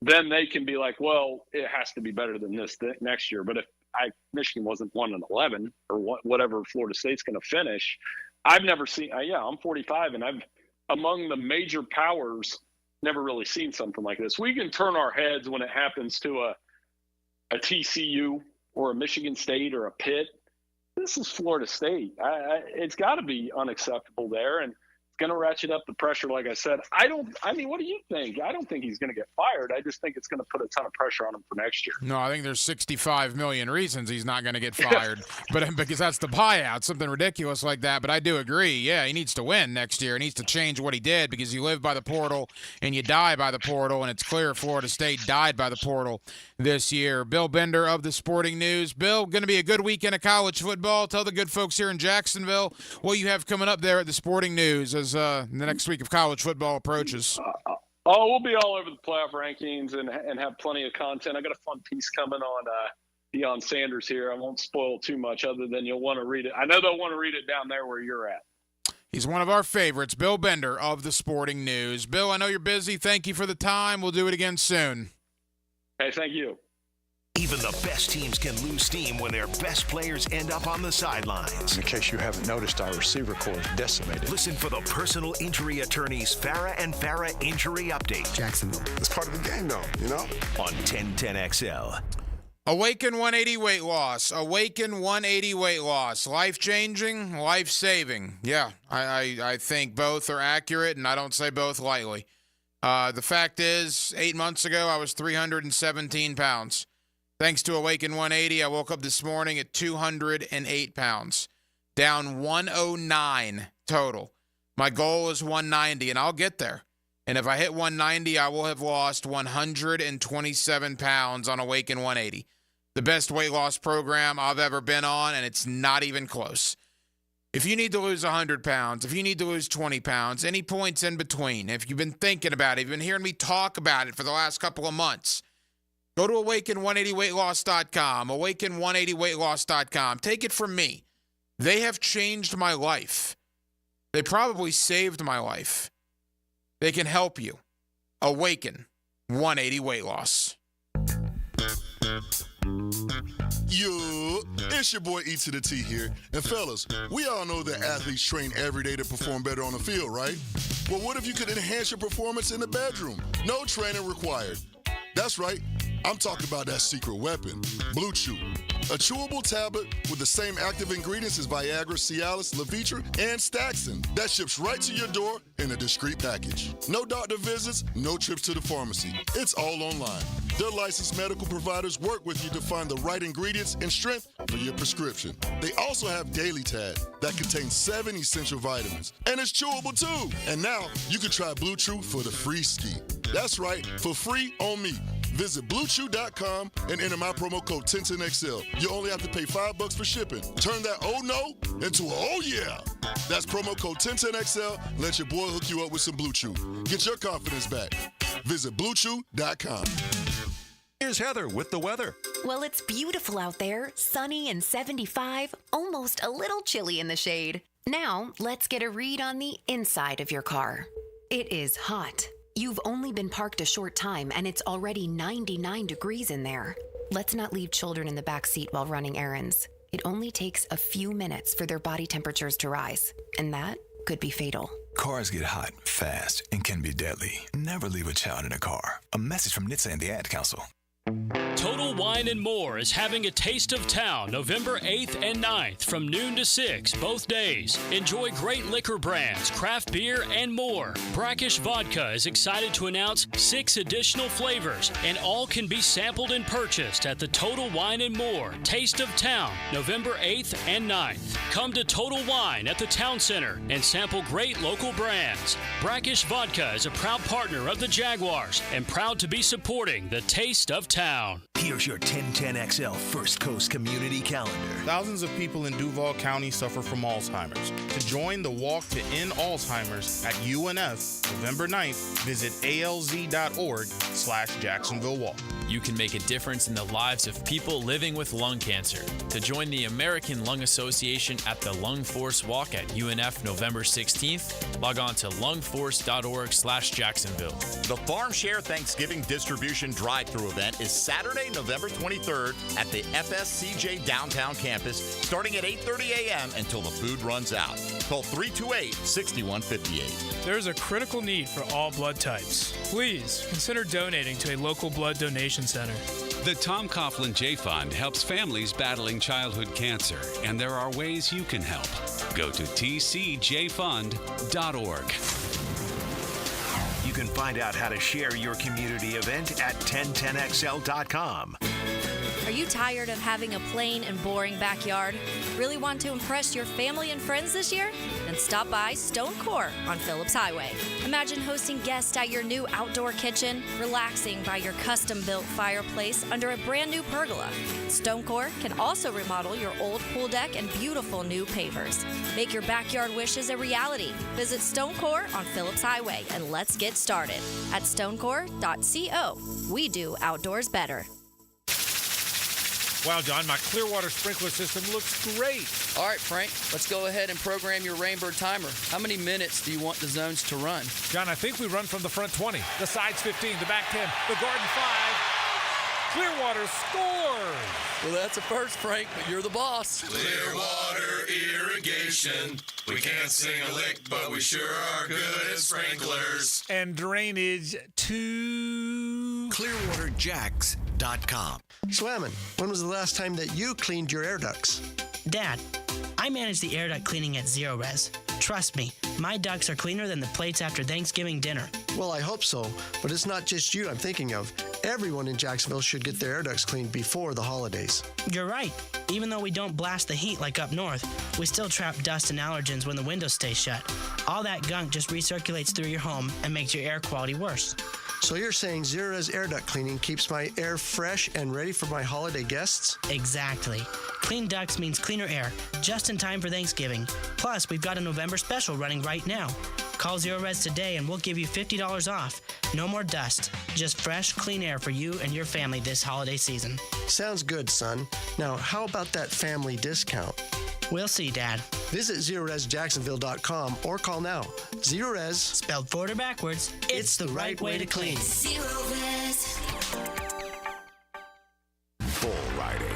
then they can be like, well, it has to be better than this next year. But if Michigan wasn't 1-11 or whatever Florida State's going to finish, I've never seen. I'm 45, and I've among the major powers never really seen something like this. We can turn our heads when it happens to a TCU or a Michigan State or a Pitt. This is Florida State. It's got to be unacceptable there, and it's going to ratchet up the pressure. Like I said, what do you think? I don't think he's going to get fired. I just think it's going to put a ton of pressure on him for next year. No, I think there's 65 million reasons he's not going to get fired, but because that's the buyout, something ridiculous like that. But I do agree. Yeah, he needs to win next year. He needs to change what he did, because you live by the portal and you die by the portal, and it's clear Florida State died by the portal this year. Bill Bender of the Sporting News. Bill, going to be a good weekend of college football. Tell the good folks here in Jacksonville what you have coming up there at the Sporting News as the next week of college football approaches. We'll be all over the playoff rankings and have plenty of content. I got a fun piece coming on Deion Sanders here. I won't spoil too much other than you'll want to read it. I know they'll want to read it down there where you're at. He's one of our favorites, Bill Bender of the Sporting News. Bill, I know you're busy. Thank you for the time. We'll do it again soon. Hey, thank you. Even the best teams can lose steam when their best players end up on the sidelines. In case you haven't noticed, our receiver corps is decimated. Listen for the personal injury attorneys Farah and Farah Injury Update. Jacksonville. It's part of the game, though, On 1010XL. Awaken 180 weight loss. Awaken 180 weight loss. Life-changing, life-saving. Yeah, I think both are accurate, and I don't say both lightly. The fact is, 8 months ago, I was 317 pounds. Thanks to Awaken 180, I woke up this morning at 208 pounds, down 109 total. My goal is 190, and I'll get there. And if I hit 190, I will have lost 127 pounds on Awaken 180. The best weight loss program I've ever been on, and it's not even close. If you need to lose 100 pounds, if you need to lose 20 pounds, any points in between, if you've been thinking about it, if you've been hearing me talk about it for the last couple of months, go to awaken180weightloss.com, awaken180weightloss.com. Take it from me. They have changed my life. They probably saved my life. They can help you. Awaken 180 Weight Loss. Yo, it's your boy E to the T here. And fellas, we all know that athletes train every day to perform better on the field, right? Well, what if you could enhance your performance in the bedroom? No training required. That's right. I'm talking about that secret weapon, Blue Chew. A chewable tablet with the same active ingredients as Viagra, Cialis, Levitra, and Staxin. That ships right to your door in a discreet package. No doctor visits, no trips to the pharmacy. It's all online. Their licensed medical providers work with you to find the right ingredients and strength for your prescription. They also have Daily Tad that contains 7 essential vitamins. And it's chewable too. And now you can try Blue Chew for the free ski. That's right, for free on me. Visit BlueChew.com and enter my promo code 1010XL. You only have to pay $5 for shipping. Turn that oh no into a oh yeah. That's promo code 1010XL. Let your boy hook you up with some Blue Chew. Get your confidence back. Visit BlueChew.com. Here's Heather with the weather. Well, it's beautiful out there, sunny and 75, almost a little chilly in the shade. Now, let's get a read on the inside of your car. It is hot. You've only been parked a short time and it's already 99 degrees in there. Let's not leave children in the back seat while running errands. It only takes a few minutes for their body temperatures to rise, and that could be fatal. Cars get hot fast and can be deadly. Never leave a child in a car. A message from NHTSA and the Ad Council. Total Wine and More is having a Taste of Town November 8th and 9th from noon to 6 both days. Enjoy great liquor brands, craft beer, and more. Brackish Vodka is excited to announce 6 additional flavors, and all can be sampled and purchased at the Total Wine and More Taste of Town November 8th and 9th. Come to Total Wine at the Town Center and sample great local brands. Brackish Vodka is a proud partner of the Jaguars and proud to be supporting the Taste of Town. Here's your 1010XL First Coast Community Calendar. Thousands of people in Duval County suffer from Alzheimer's. To join the Walk to End Alzheimer's at UNF November 9th, visit alz.org/Jacksonville Walk. You can make a difference in the lives of people living with lung cancer. To join the American Lung Association at the Lung Force Walk at UNF November 16th, log on to lungforce.org/Jacksonville. The Farm Share Thanksgiving Distribution Drive-Thru event is Saturday, November 23rd at the FSCJ Downtown Campus, starting at 8:30 a.m. until the food runs out. Call 328-6158. There's a critical need for all blood types. Please consider donating to a local blood donation center. The Tom Coughlin J Fund helps families battling childhood cancer, and there are ways you can help. Go to tcjfund.org. You can find out how to share your community event at 1010XL.com. Are you tired of having a plain and boring backyard? Really want to impress your family and friends this year? Then stop by Stone Core on Phillips Highway. Imagine hosting guests at your new outdoor kitchen, relaxing by your custom-built fireplace under a brand new pergola. Stone Core can also remodel your old pool deck and beautiful new pavers. Make your backyard wishes a reality. Visit Stone Core on Phillips Highway and let's get started at stonecore.co. We do outdoors better. Wow, John, my Clearwater sprinkler system looks great. All right, Frank, let's go ahead and program your Rainbird timer. How many minutes do you want the zones to run? John, I think we run from the front 20, the sides 15, the back 10, the garden 5. Clearwater scores! Well, that's a first, Frank, but you're the boss. Clearwater Irrigation. We can't sing a lick, but we sure are good at sprinklers. And drainage to ClearwaterJacks.com. Swammin, when was the last time that you cleaned your air ducts? Dad, I manage the air duct cleaning at Zero Res. Trust me, my ducts are cleaner than the plates after Thanksgiving dinner. Well, I hope so, but it's not just you I'm thinking of. Everyone in Jacksonville should get their air ducts cleaned before the holidays. You're right. Even though we don't blast the heat like up north, we still trap dust and allergens when the windows stay shut. All that gunk just recirculates through your home and makes your air quality worse. So you're saying Zero-Res air duct cleaning keeps my air fresh and ready for my holiday guests? Exactly. Clean ducts means cleaner air, just in time for Thanksgiving. Plus, we've got a November special running right now. Call Zero-Res today and we'll give you $50 off. No more dust, just fresh, clean air for you and your family this holiday season. Sounds good, son. Now, how about that family discount? We'll see, Dad. Visit ZeroResJacksonville.com or call now. Zero-Res, spelled forward or backwards, it's the right way to clean. Zero-Res. Bull riding.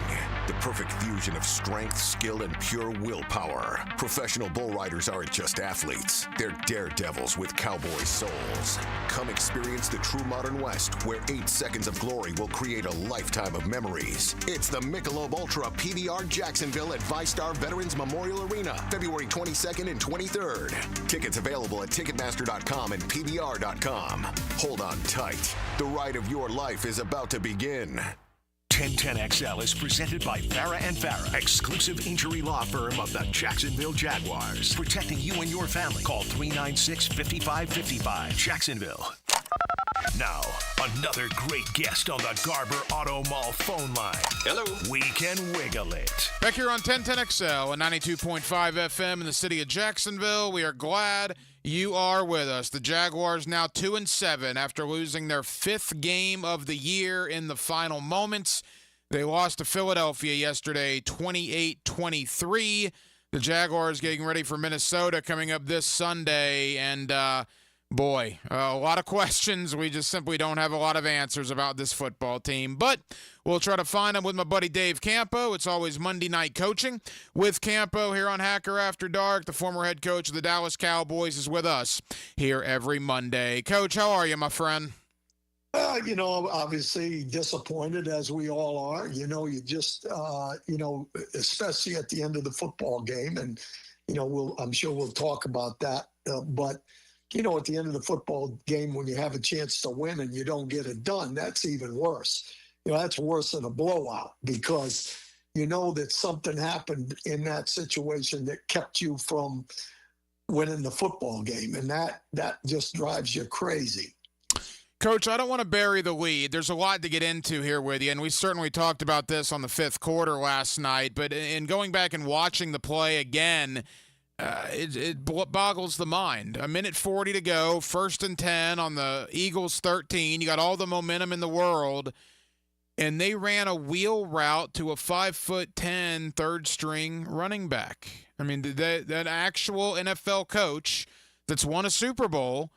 The perfect fusion of strength, skill, and pure willpower. Professional bull riders aren't just athletes. They're daredevils with cowboy souls. Come experience the true modern West, where 8 seconds of glory will create a lifetime of memories. It's the Michelob Ultra PBR Jacksonville at ViStar Veterans Memorial Arena, February 22nd and 23rd. Tickets available at Ticketmaster.com and PBR.com. Hold on tight. The ride of your life is about to begin. 1010XL is presented by Farah and Farah, exclusive injury law firm of the Jacksonville Jaguars. Protecting you and your family. Call 396-5555. Jacksonville. Now, another great guest on the Garber Auto Mall phone line. Hello. We can wiggle it. Back here on 1010XL and 92.5 FM in the city of Jacksonville. We are glad you are with us. The Jaguars now 2-7 after losing their 5th game of the year in the final moments. They lost to Philadelphia yesterday 28-23. The Jaguars getting ready for Minnesota coming up this Sunday. And, boy, a lot of questions. We just simply don't have a lot of answers about this football team. But we'll try to find them with my buddy Dave Campo. It's always Monday Night Coaching with Campo here on Hacker After Dark. The former head coach of the Dallas Cowboys is with us here every Monday. Coach, how are you, my friend? Obviously disappointed as we all are. You just, especially at the end of the football game. And, I'm sure we'll talk about that. But at the end of the football game, when you have a chance to win and you don't get it done, that's even worse. That's worse than a blowout because you know that something happened in that situation that kept you from winning the football game. And that just drives you crazy. Coach, I don't want to bury the lead. There's a lot to get into here with you, and we certainly talked about this on the 5th quarter last night. But in going back and watching the play again, it boggles the mind. A minute 40 to go, 1st and 10 on the Eagles 13. You got all the momentum in the world, and they ran a wheel route to a 5'10" third-string running back. I mean, that actual NFL coach that's won a Super Bowl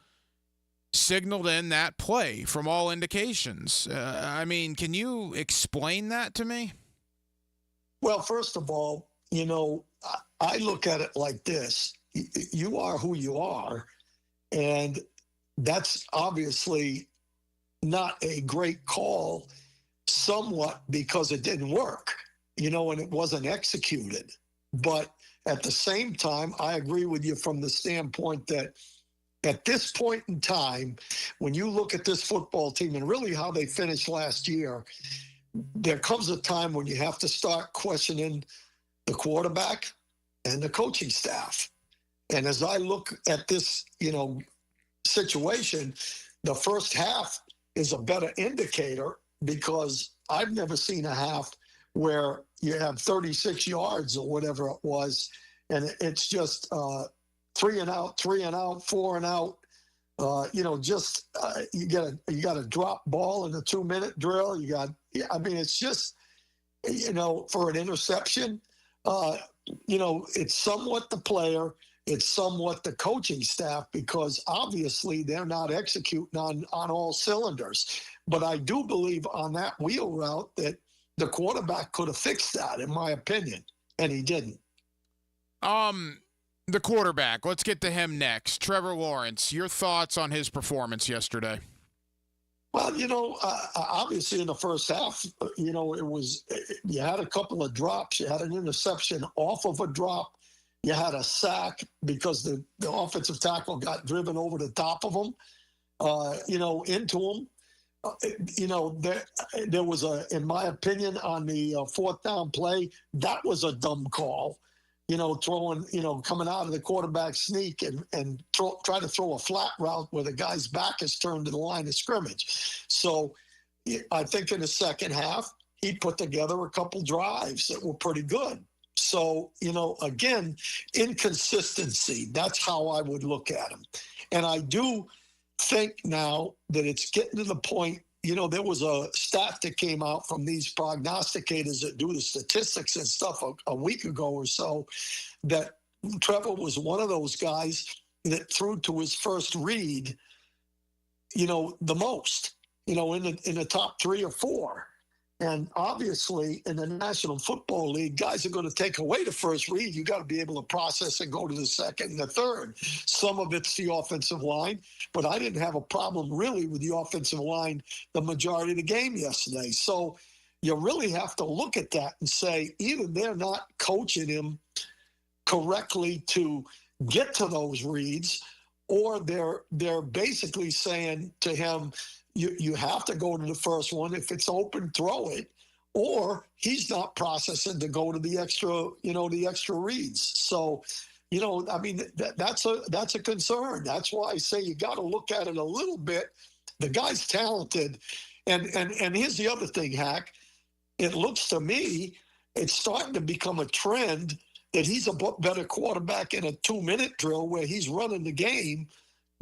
signaled in that play from all indications. Can you explain that to me? Well, first of all, I look at it like this. You are who you are, and that's obviously not a great call somewhat because it didn't work, and it wasn't executed. But at the same time, I agree with you from the standpoint that at this point in time, when you look at this football team and really how they finished last year, there comes a time when you have to start questioning the quarterback and the coaching staff. And as I look at this, situation, the first half is a better indicator because I've never seen a half where you have 36 yards or whatever it was, and it's just 3 and out, 4 and out. You got a drop ball in the 2-minute drill. It's just, for an interception, it's somewhat the player, it's somewhat the coaching staff because obviously they're not executing on all cylinders. But I do believe on that wheel route that the quarterback could have fixed that, in my opinion, and he didn't. The quarterback, let's get to him next. Trevor Lawrence, your thoughts on his performance yesterday? Well, obviously in the first half, it was, you had a couple of drops. You had an interception off of a drop. You had a sack because the offensive tackle got driven over the top of him, into him. there was in my opinion, on the fourth down play, that was a dumb call. Throwing, coming out of the quarterback sneak and try to throw a flat route where the guy's back is turned to the line of scrimmage. So I think in the second half, he put together a couple drives that were pretty good. So, again, inconsistency, that's how I would look at him. And I do think now that it's getting to the point, there was a stat that came out from these prognosticators that do the statistics and stuff a week ago or so, that Trevor was one of those guys that threw to his first read, the most, in the top 3 or 4. And obviously, in the National Football League, guys are going to take away the first read. You got to be able to process and go to the second and the third. Some of it's the offensive line, but I didn't have a problem really with the offensive line the majority of the game yesterday. So you really have to look at that and say, either they're not coaching him correctly to get to those reads, or they're basically saying to him, you have to go to the first one. If it's open, throw it. Or he's not processing to go to the extra reads. So, that's a concern. That's why I say you got to look at it a little bit. The guy's talented. And here's the other thing, Hack. It looks to me, it's starting to become a trend that he's a better quarterback in a 2-minute drill where he's running the game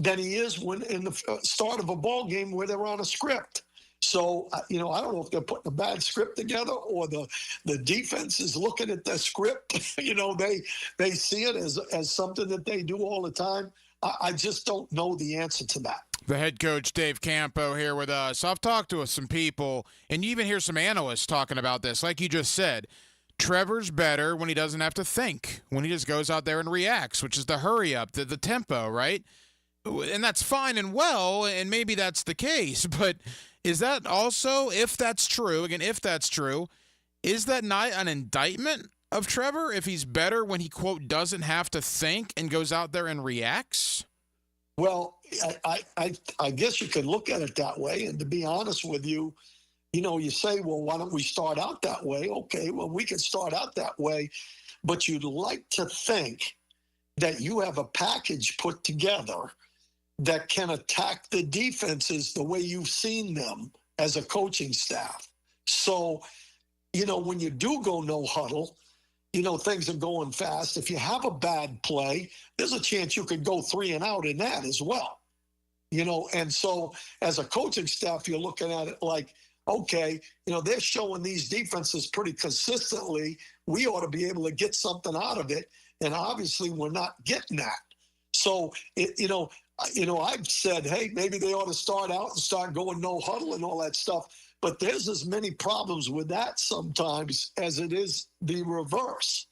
than he is when in the start of a ball game where they're on a script. So, I don't know if they're putting a bad script together or the defense is looking at the script. They see it as something that they do all the time. I just don't know the answer to that. The head coach, Dave Campo, here with us. I've talked to some people, and you even hear some analysts talking about this. Like you just said, Trevor's better when he doesn't have to think, when he just goes out there and reacts, which is the hurry up, the tempo, right? And that's fine and well, and maybe that's the case. But is that also, if that's true, is that not an indictment of Trevor if he's better when he, quote, doesn't have to think and goes out there and reacts? Well, I guess you could look at it that way. And to be honest with you, you say, well, why don't we start out that way? Okay, well, we can start out that way. But you'd like to think that you have a package put together that can attack the defenses the way you've seen them as a coaching staff. So, when you do go no huddle, things are going fast. If you have a bad play, there's a chance you could go 3 and out in that as well. And so as a coaching staff, you're looking at it like, okay, they're showing these defenses pretty consistently. We ought to be able to get something out of it. And obviously we're not getting that. So, I've said, hey, maybe they ought to start out and start going no huddle and all that stuff. But there's as many problems with that sometimes as it is the reverse.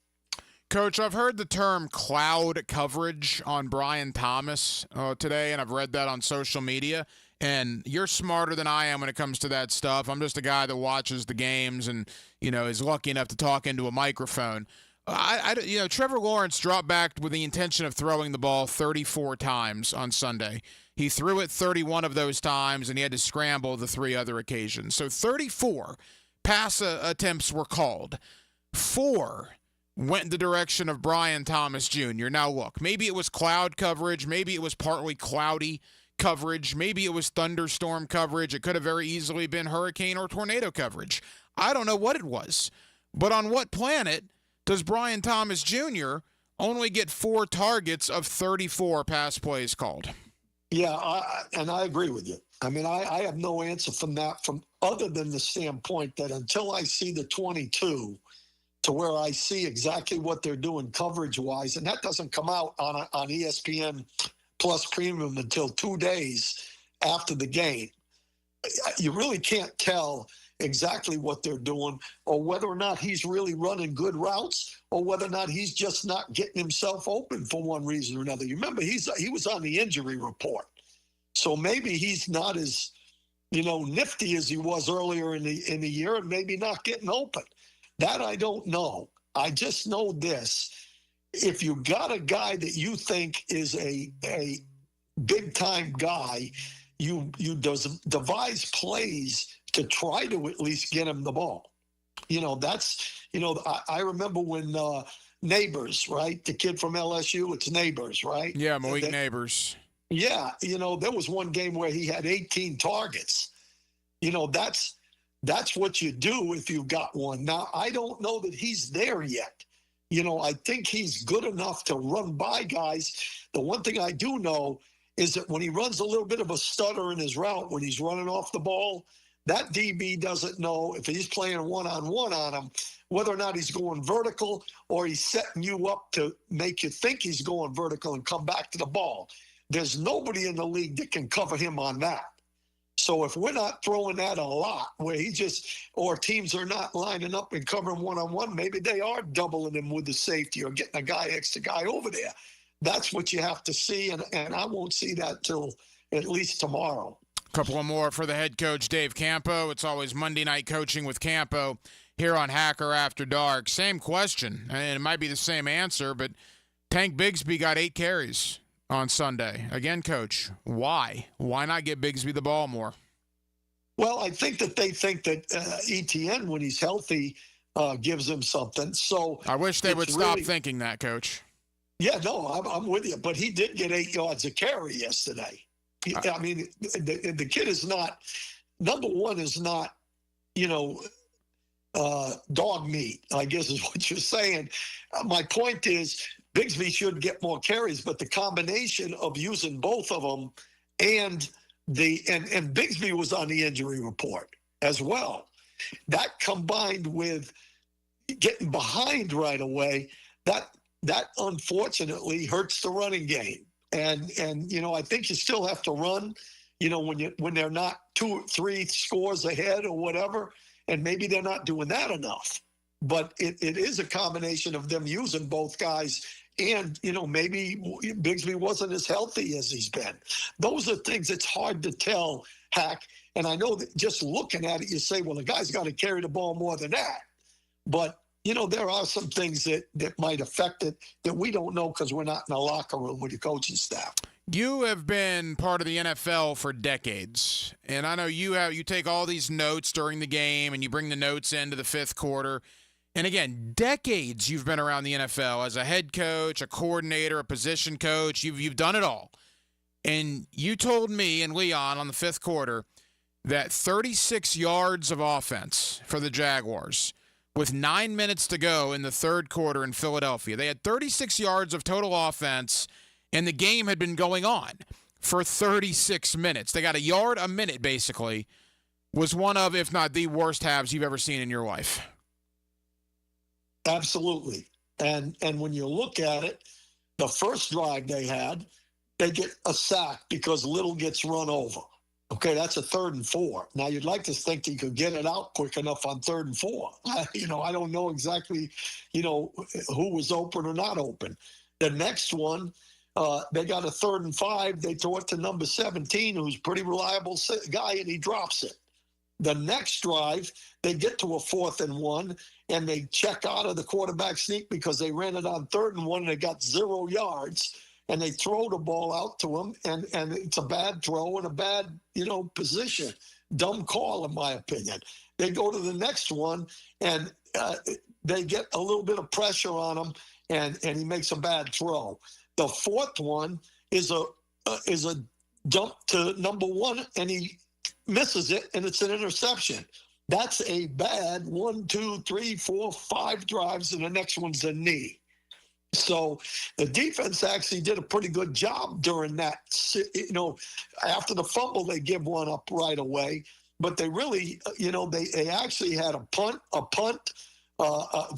Coach, I've heard the term cloud coverage on Brian Thomas today, and I've read that on social media. And you're smarter than I am when it comes to that stuff. I'm just a guy that watches the games and, is lucky enough to talk into a microphone. Trevor Lawrence dropped back with the intention of throwing the ball 34 times on Sunday. He threw it 31 of those times, and he had to scramble the 3 other occasions. So 34 pass attempts were called. 4 went in the direction of Brian Thomas Jr. Now, look, maybe it was cloud coverage. Maybe it was partly cloudy coverage. Maybe it was thunderstorm coverage. It could have very easily been hurricane or tornado coverage. I don't know what it was. But on what planet does Brian Thomas Jr. only get 4 targets of 34 pass plays called? Yeah, and I agree with you. I mean, I have no answer from that, from other than the standpoint that until I see the 22 to where I see exactly what they're doing coverage-wise, and that doesn't come out on ESPN Plus Premium until 2 days after the game. You really can't tell exactly what they're doing or whether or not he's really running good routes or whether or not he's just not getting himself open for one reason or another. You remember, he was on the injury report. So maybe he's not as, nifty as he was earlier in the year and maybe not getting open. That I don't know. I just know this. If you got a guy that you think is a big-time guy devise plays to try to at least get him the ball. I remember when Neighbors, right? The kid from LSU, it's Neighbors, right? Yeah, Malik Neighbors. Yeah, there was one game where he had 18 targets. That's what you do if you've got one. Now, I don't know that he's there yet. I think he's good enough to run by guys. The one thing I do know is that when he runs a little bit of a stutter in his route, when he's running off the ball, that DB doesn't know if he's playing one-on-one on him, whether or not he's going vertical or he's setting you up to make you think he's going vertical and come back to the ball. There's nobody in the league that can cover him on that. So if we're not throwing that a lot, where or teams are not lining up and covering one-on-one, maybe they are doubling him with the safety or getting a extra guy over there. That's what you have to see, and I won't see that till at least tomorrow. A couple more for the head coach, Dave Campo. It's always Monday Night Coaching with Campo here on Hacker After Dark. Same question, and it might be the same answer, but Tank Bigsby got 8 carries on Sunday. Again, Coach, why? Why not get Bigsby the ball more? Well, I think that they think that ETN, when he's healthy, gives him something. So I wish they would stop thinking that, Coach. Yeah, no, I'm with you. But he did get 8 yards a carry yesterday. I mean, the kid is not, number one is not, dog meat, I guess is what you're saying. My point is Bigsby should get more carries, but the combination of using both of them and Bigsby was on the injury report as well. That combined with getting behind right away, that unfortunately hurts the running game. And I think you still have to run, when they're not 2 or 3 scores ahead or whatever, and maybe they're not doing that enough. But it is a combination of them using both guys, and maybe Bigsby wasn't as healthy as he's been. Those are things it's hard to tell, Hack. And I know that just looking at it, you say, well, the guy's got to carry the ball more than that. But there are some things that might affect it that we don't know because we're not in the locker room with the coaching staff. You have been part of the NFL for decades, and I know you take all these notes during the game and you bring the notes into the 5th quarter. And again, decades you've been around the NFL as a head coach, a coordinator, a position coach. You've done it all. And you told me and Leon on the 5th quarter that 36 yards of offense for the Jaguars with 9 minutes to go in the 3rd quarter in Philadelphia. They had 36 yards of total offense, and the game had been going on for 36 minutes. They got a yard a minute, basically. Was one of, if not the worst halves you've ever seen in your life. Absolutely. And when you look at it, the first drive they had, they get a sack because Little gets run over. Okay, that's a 3rd and 4. Now, you'd like to think he could get it out quick enough on 3rd and 4. I don't know exactly, who was open or not open. The next one, they got a 3rd and 5. They throw it to number 17, who's a pretty reliable guy, and he drops it. The next drive, they get to a 4th and 1, and they check out of the quarterback sneak because they ran it on 3rd and 1, and they got 0 yards. And they throw the ball out to him, and it's a bad throw and a bad, position. Dumb call, in my opinion. They go to the next one, and they get a little bit of pressure on him, and he makes a bad throw. The 4th one is a dump to number 1, and he misses it, and it's an interception. That's a bad 1, 2, 3, 4, 5 drives, and the next one's a knee. So the defense actually did a pretty good job during that. After the fumble, they give one up right away. But they really, they actually had a punt,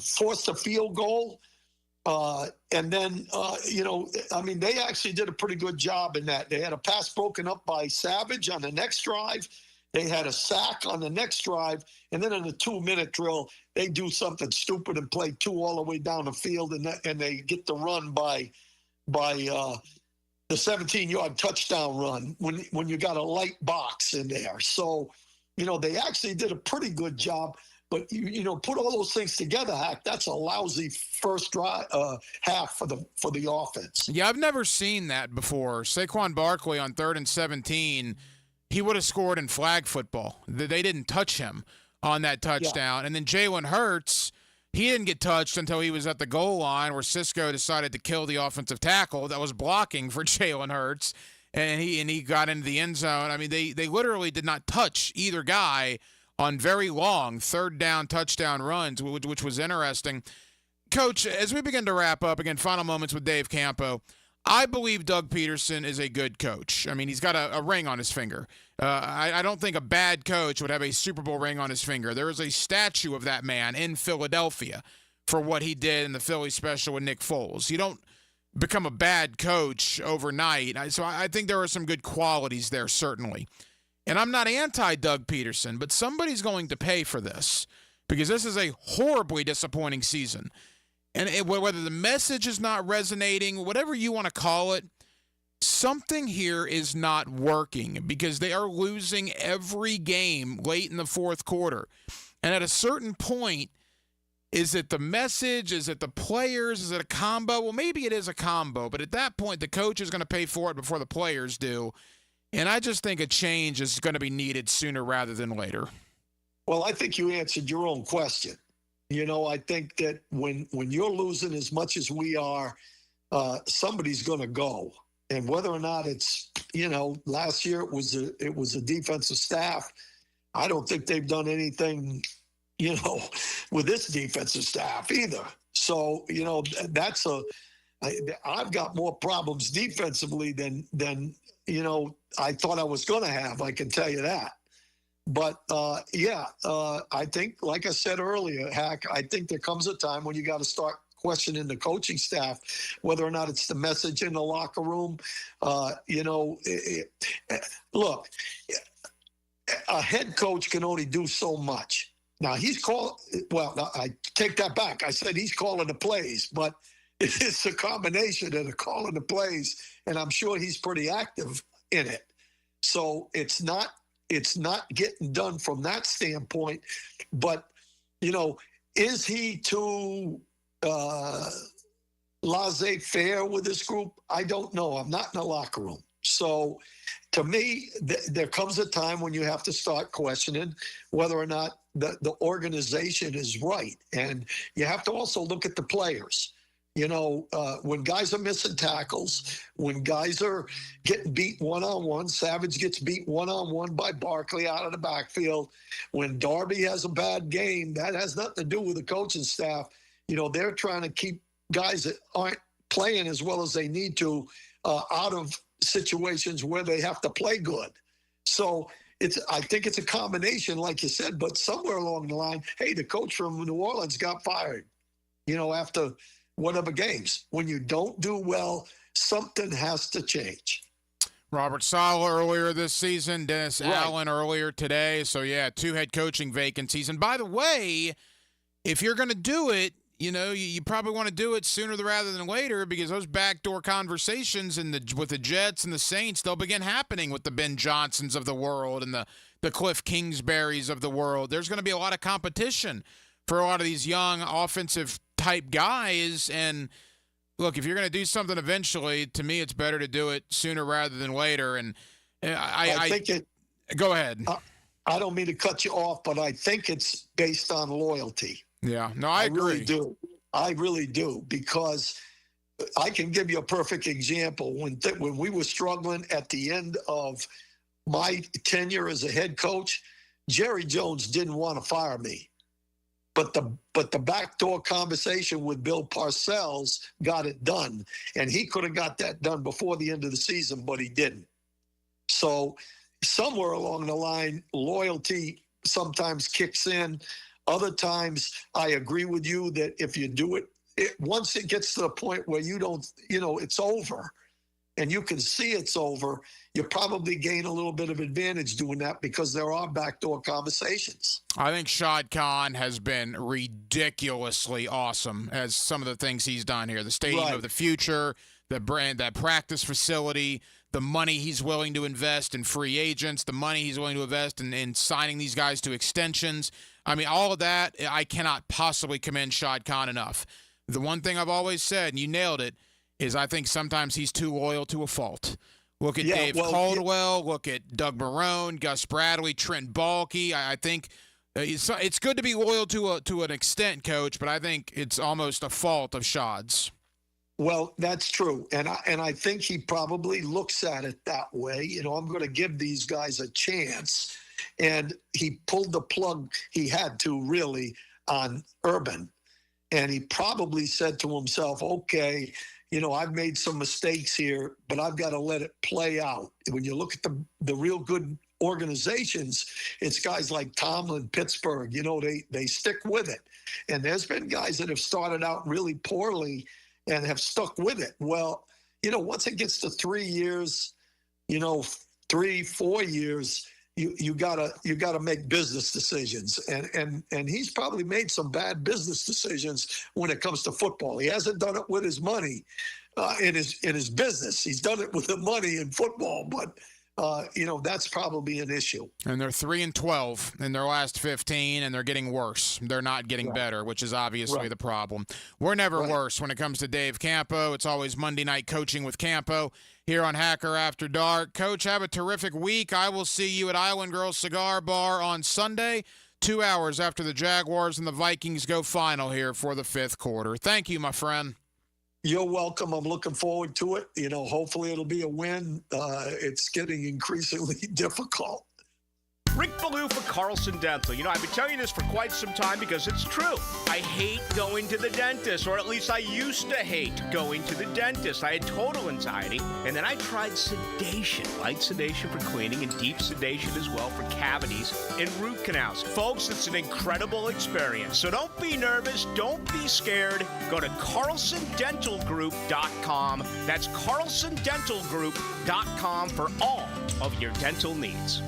forced a field goal. And then, they actually did a pretty good job in that. They had a pass broken up by Savage on the next drive. They had a sack on the next drive, and then in a 2-minute drill, they do something stupid and play 2 all the way down the field, and they get the run by the 17-yard touchdown run when you got a light box in there. So, they actually did a pretty good job. But put all those things together, Hack. That's a lousy first drive half for the offense. Yeah, I've never seen that before. Saquon Barkley on 3rd and 17. he would have scored in flag football. They didn't touch him on that touchdown. Yeah. And then Jalen Hurts, he didn't get touched until he was at the goal line where Cisco decided to kill the offensive tackle that was blocking for Jalen Hurts, and he got into the end zone. I mean, they literally did not touch either guy on very long third down touchdown runs, which was interesting. Coach, as we begin to wrap up, again, final moments with Dave Campo, I believe Doug Peterson is a good coach. I mean, he's got a ring on his finger. I don't think a bad coach would have a Super Bowl ring on his finger. There is a statue of that man in Philadelphia for what he did in the Philly special with Nick Foles. You don't become a bad coach overnight. So I think there are some good qualities there, certainly. And I'm not anti-Doug Peterson, but somebody's going to pay for this because this is a horribly disappointing season. And whether the message is not resonating, whatever you want to call it, something here is not working because they are losing every game late in the fourth quarter. And at a certain point, is it the message? Is it the players? Is it a combo? Well, maybe it is a combo, but at that point, the coach is going to pay for it before the players do. And I just think a change is going to be needed sooner rather than later. Well, I think you answered your own question. You know, I think that when you're losing as much as we are, somebody's going to go. And whether or not it's, you know, last year it was a defensive staff. I don't think they've done anything, you know, with this defensive staff either. So, you know, I've got more problems defensively than you know, I thought I was going to have. I can tell you that. But, I think, like I said earlier, Hack, I think there comes a time when you got to start questioning the coaching staff, whether or not it's the message in the locker room. Look, a head coach can only do so much. Now, I take that back. I said he's calling the plays, but it's a combination of the calling the plays, and I'm sure he's pretty active in it. So it's not getting done from that standpoint. But, you know, is he too laissez-faire with this group? I don't know. I'm not in the locker room. So to me, there comes a time when you have to start questioning whether or not the organization is right. And you have to also look at the players. You know, when guys are missing tackles, when guys are getting beat one-on-one, Savage gets beat one-on-one by Barkley out of the backfield. When Darby has a bad game, that has nothing to do with the coaching staff. You know, they're trying to keep guys that aren't playing as well as they need to out of situations where they have to play good. So I think it's a combination, like you said, but somewhere along the line, hey, the coach from New Orleans got fired, you know, after whatever games. When you don't do well, something has to change. Robert Saleh earlier this season, Dennis Allen earlier today. So, yeah, 2 head coaching vacancies. And by the way, if you're going to do it, you know, you probably want to do it sooner rather than later because those backdoor conversations with the Jets and the Saints, they'll begin happening with the Ben Johnsons of the world and the Cliff Kingsburys of the world. There's going to be a lot of competition for a lot of these young offensive-type guys. And, look, if you're going to do something eventually, to me it's better to do it sooner rather than later. And I think go ahead. I don't mean to cut you off, but I think it's based on loyalty. Yeah, no, I agree. I really do, because I can give you a perfect example. When we were struggling at the end of my tenure as a head coach, Jerry Jones didn't want to fire me. But the backdoor conversation with Bill Parcells got it done. And he could have got that done before the end of the season, but he didn't. So somewhere along the line, loyalty sometimes kicks in. Other times, I agree with you that if you do it, once it gets to the point where you don't, you know, it's over and you can see it's over, you probably gain a little bit of advantage doing that because there are backdoor conversations. I think Shad Khan has been ridiculously awesome as some of the things he's done here. The Stadium of the Future, the brand, that practice facility, the money he's willing to invest in free agents, the money he's willing to invest in signing these guys to extensions. I mean, all of that, I cannot possibly commend Shad Khan enough. The one thing I've always said, and you nailed it, is I think sometimes he's too loyal to a fault. Look at Dave Caldwell. Look at Doug Marrone, Gus Bradley, Trent Baalke. I think it's good to be loyal to an extent, Coach, but I think it's almost a fault of Shad's. Well, that's true. And I think he probably looks at it that way. You know, I'm going to give these guys a chance. And he pulled the plug he had to really on Urban. And he probably said to himself, okay, you know, I've made some mistakes here, but I've got to let it play out. When you look at the real good organizations, it's guys like Tomlin, Pittsburgh, you know, they stick with it. And there's been guys that have started out really poorly and have stuck with it. Well, you know, once it gets to 3 years, you know, 3-4 years, you gotta make business decisions. And he's probably made some bad business decisions when it comes to football. He hasn't done it with his money in his business. He's done it with the money in football, but you know, that's probably an issue. And they're 3-12 in their last 15, and they're getting worse. They're not getting better, which is obviously the problem. We're never worse when it comes to Dave Campo. It's always Monday Night Coaching with Campo here on Hacker After Dark. Coach, have a terrific week. I will see you at Island Girls Cigar Bar on Sunday, 2 hours after the Jaguars and the Vikings go final here for the 5th quarter. Thank you, my friend. You're welcome. I'm looking forward to it. You know, hopefully it'll be a win. It's getting increasingly difficult. Rick Ballou for Carlson Dental. You know, I've been telling you this for quite some time because it's true. I hate going to the dentist, or at least I used to hate going to the dentist. I had total anxiety, and then I tried sedation. Light sedation for cleaning and deep sedation as well for cavities and root canals. Folks, it's an incredible experience. So don't be nervous. Don't be scared. Go to CarlsonDentalGroup.com. That's CarlsonDentalGroup.com for all of your dental needs.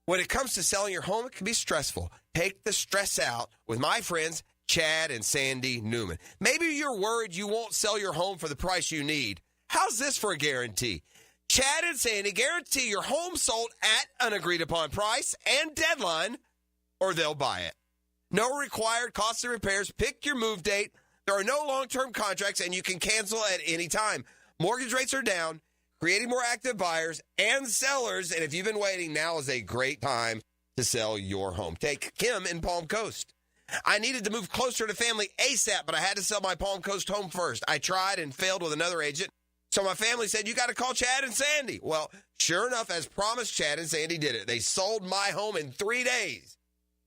When it comes to selling your home, it can be stressful. Take the stress out with my friends, Chad and Sandy Newman. Maybe you're worried you won't sell your home for the price you need. How's this for a guarantee? Chad and Sandy guarantee your home sold at an agreed-upon price and deadline, or they'll buy it. No required costly repairs. Pick your move date. There are no long-term contracts, and you can cancel at any time. Mortgage rates are down, creating more active buyers and sellers. And if you've been waiting, now is a great time to sell your home. Take Kim in Palm Coast. I needed to move closer to family ASAP, but I had to sell my Palm Coast home first. I tried and failed with another agent. So my family said, you got to call Chad and Sandy. Well, sure enough, as promised, Chad and Sandy did it. They sold my home in 3 days,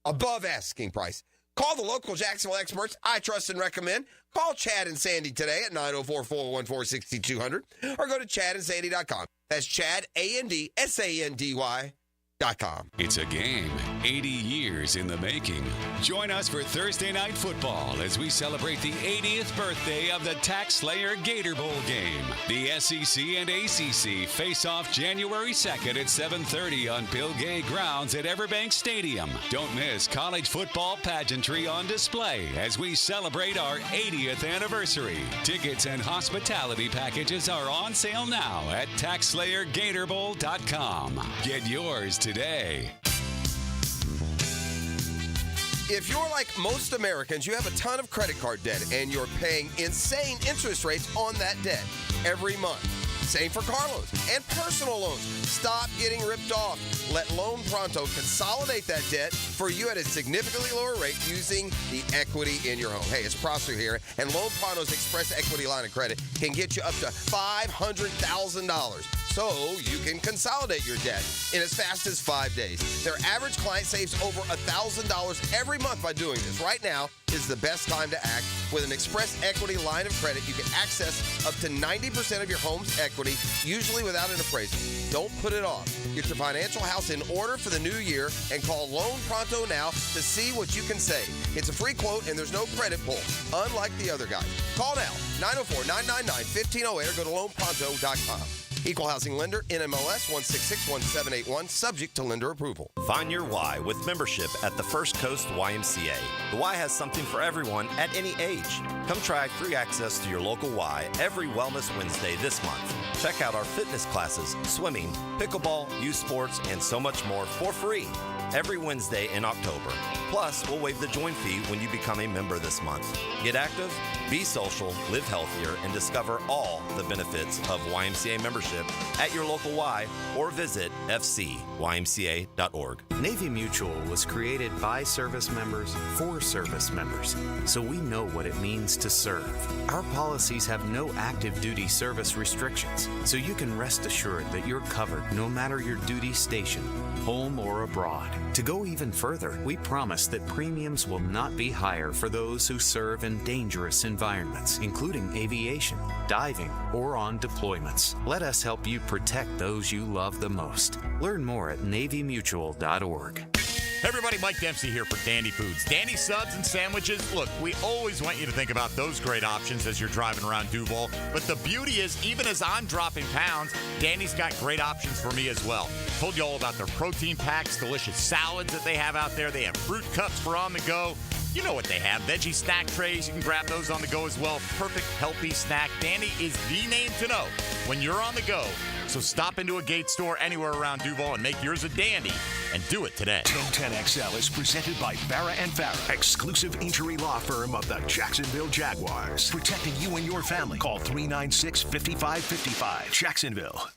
above asking price. Call the local Jacksonville experts I trust and recommend. Call Chad and Sandy today at 904-414-6200 or go to chadandsandy.com. That's Chad, ANDSANDY.com. It's a game 80 years in the making. Join us for Thursday Night Football as we celebrate the 80th birthday of the Tax Slayer Gator Bowl game. The SEC and ACC face off January 2nd at 7:30 on Bill Gay grounds at Everbank Stadium. Don't miss college football pageantry on display as we celebrate our 80th anniversary. Tickets and hospitality packages are on sale now at TaxSlayerGatorBowl.com. Get yours today. If you're like most Americans, you have a ton of credit card debt and you're paying insane interest rates on that debt every month. Same for car loans and personal loans. Stop getting ripped off. Let Loan Pronto consolidate that debt for you at a significantly lower rate using the equity in your home. Hey, it's Prosser here, and Loan Pronto's Express Equity Line of Credit can get you up to $500,000. So you can consolidate your debt in as fast as 5 days. Their average client saves over $1,000 every month by doing this. Right now is the best time to act. With an Express Equity Line of Credit, you can access up to 90% of your home's equity, usually without an appraisal. Don't put it off. Get your financial house in order for the new year and call Loan Pronto now to see what you can save. It's a free quote and there's no credit pull, unlike the other guys. Call now, 904-999-1508 or go to loanpronto.com. Equal housing lender, NMLS 1661781, subject to lender approval. Find your why with membership at the First Coast YMCA. The Y has something for everyone at any age. Come try free access to your local Y every Wellness Wednesday this month. Check out our fitness classes, swimming, pickleball, youth sports, and so much more for free every Wednesday in October. Plus, we'll waive the join fee when you become a member this month. Get active, Be social, live healthier, and discover all the benefits of YMCA membership at your local Y or visit fcymca.org. Navy Mutual was created by service members for service members, so we know what it means to serve. Our policies have no active duty service restrictions, so you can rest assured that you're covered no matter your duty station, home or abroad. To go even further, we promise that premiums will not be higher for those who serve in dangerous environments, including aviation, diving, or on deployments. Let us help you protect those you love the most. Learn more at NavyMutual.org. Hey everybody, Mike Dempsey here for Dandy Foods. Dandy subs and sandwiches. Look, we always want you to think about those great options as you're driving around Duval. But the beauty is, even as I'm dropping pounds, Dandy's got great options for me as well. Told you all about their protein packs, delicious salads that they have out there. They have fruit cups for on the go. You know what they have. Veggie snack trays. You can grab those on the go as well. Perfect, healthy snack. Dandy is the name to know when you're on the go. So stop into a Gate store anywhere around Duval and make yours a dandy. And do it today. 1010XL is presented by Farrah & Farrah, exclusive injury law firm of the Jacksonville Jaguars. Protecting you and your family. Call 396-5555. Jacksonville.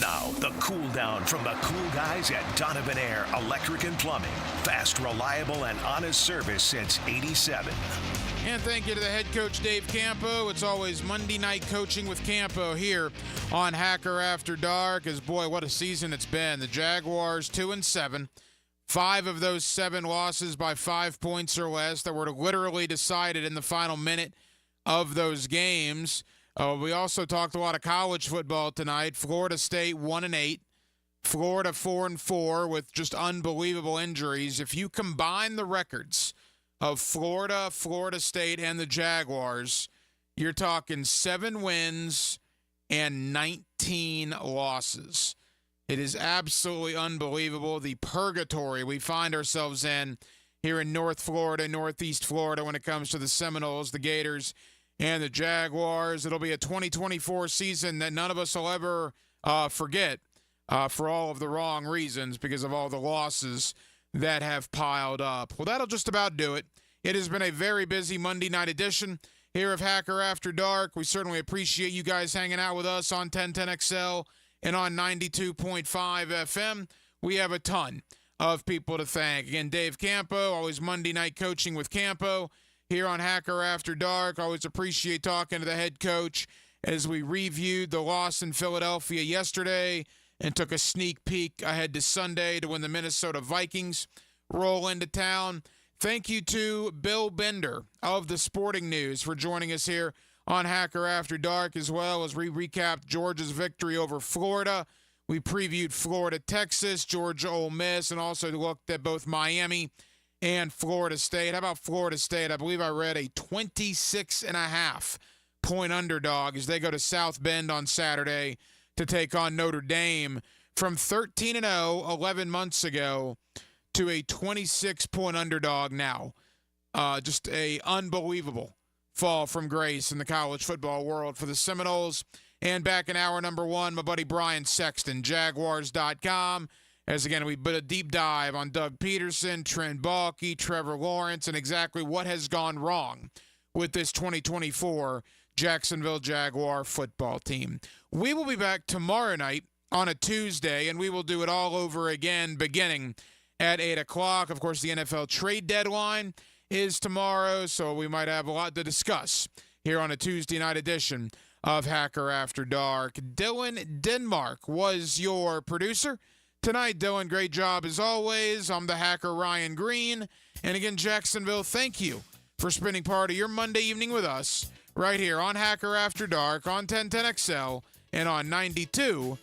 Now, the cool down from the cool guys at Donovan Air Electric and Plumbing. Fast, reliable, and honest service since '87. And thank you to the head coach, Dave Campo. It's always Monday night coaching with Campo here on Hacker After Dark. As boy, what a season it's been. The Jaguars 2-7. 5 of those 7 losses by 5 points or less that were literally decided in the final minute of those games. We also talked a lot of college football tonight. Florida State 1-8. Florida 4-4 with just unbelievable injuries. If you combine the records of Florida, Florida State, and the Jaguars, you're talking 7 wins and 19 losses. It is absolutely unbelievable, the purgatory we find ourselves in here in North Florida, Northeast Florida, when it comes to the Seminoles, the Gators, and the Jaguars. It'll be a 2024 season that none of us will ever forget for all of the wrong reasons because of all the losses that have piled up. Well, that'll just about do it. It has been a very busy Monday night edition here of Hacker After Dark. We certainly appreciate you guys hanging out with us on 1010XL and on 92.5 FM. We have a ton of people to thank. Again, Dave Campo, always Monday night coaching with Campo here on Hacker After Dark. Always appreciate talking to the head coach as we reviewed the loss in Philadelphia yesterday and took a sneak peek ahead to Sunday to when the Minnesota Vikings roll into town. Thank you to Bill Bender of the Sporting News for joining us here on Hacker After Dark, as well as we recapped Georgia's victory over Florida. We previewed Florida, Texas, Georgia, Ole Miss, and also looked at both Miami and Florida State. How about Florida State? I believe I read a 26.5 point underdog as they go to South Bend on Saturday to take on Notre Dame from 13-0 11 months ago to a 26-point underdog now. Just a unbelievable fall from grace in the college football world for the Seminoles. And back in hour number 1, my buddy Brian Sexton, Jaguars.com. As again, we put a deep dive on Doug Peterson, Trent Baalke, Trevor Lawrence, and exactly what has gone wrong with this 2024 Jacksonville Jaguar football team. We will be back tomorrow night on a Tuesday, and we will do it all over again beginning at 8 o'clock. Of course, the NFL trade deadline is tomorrow, so we might have a lot to discuss here on a Tuesday night edition of Hacker After Dark. Dylan Denmark was your producer tonight. Dylan, great job as always. I'm the hacker Ryan Green. And again, Jacksonville, thank you for spending part of your Monday evening with us right here on Hacker After Dark on 1010XL and on 92.5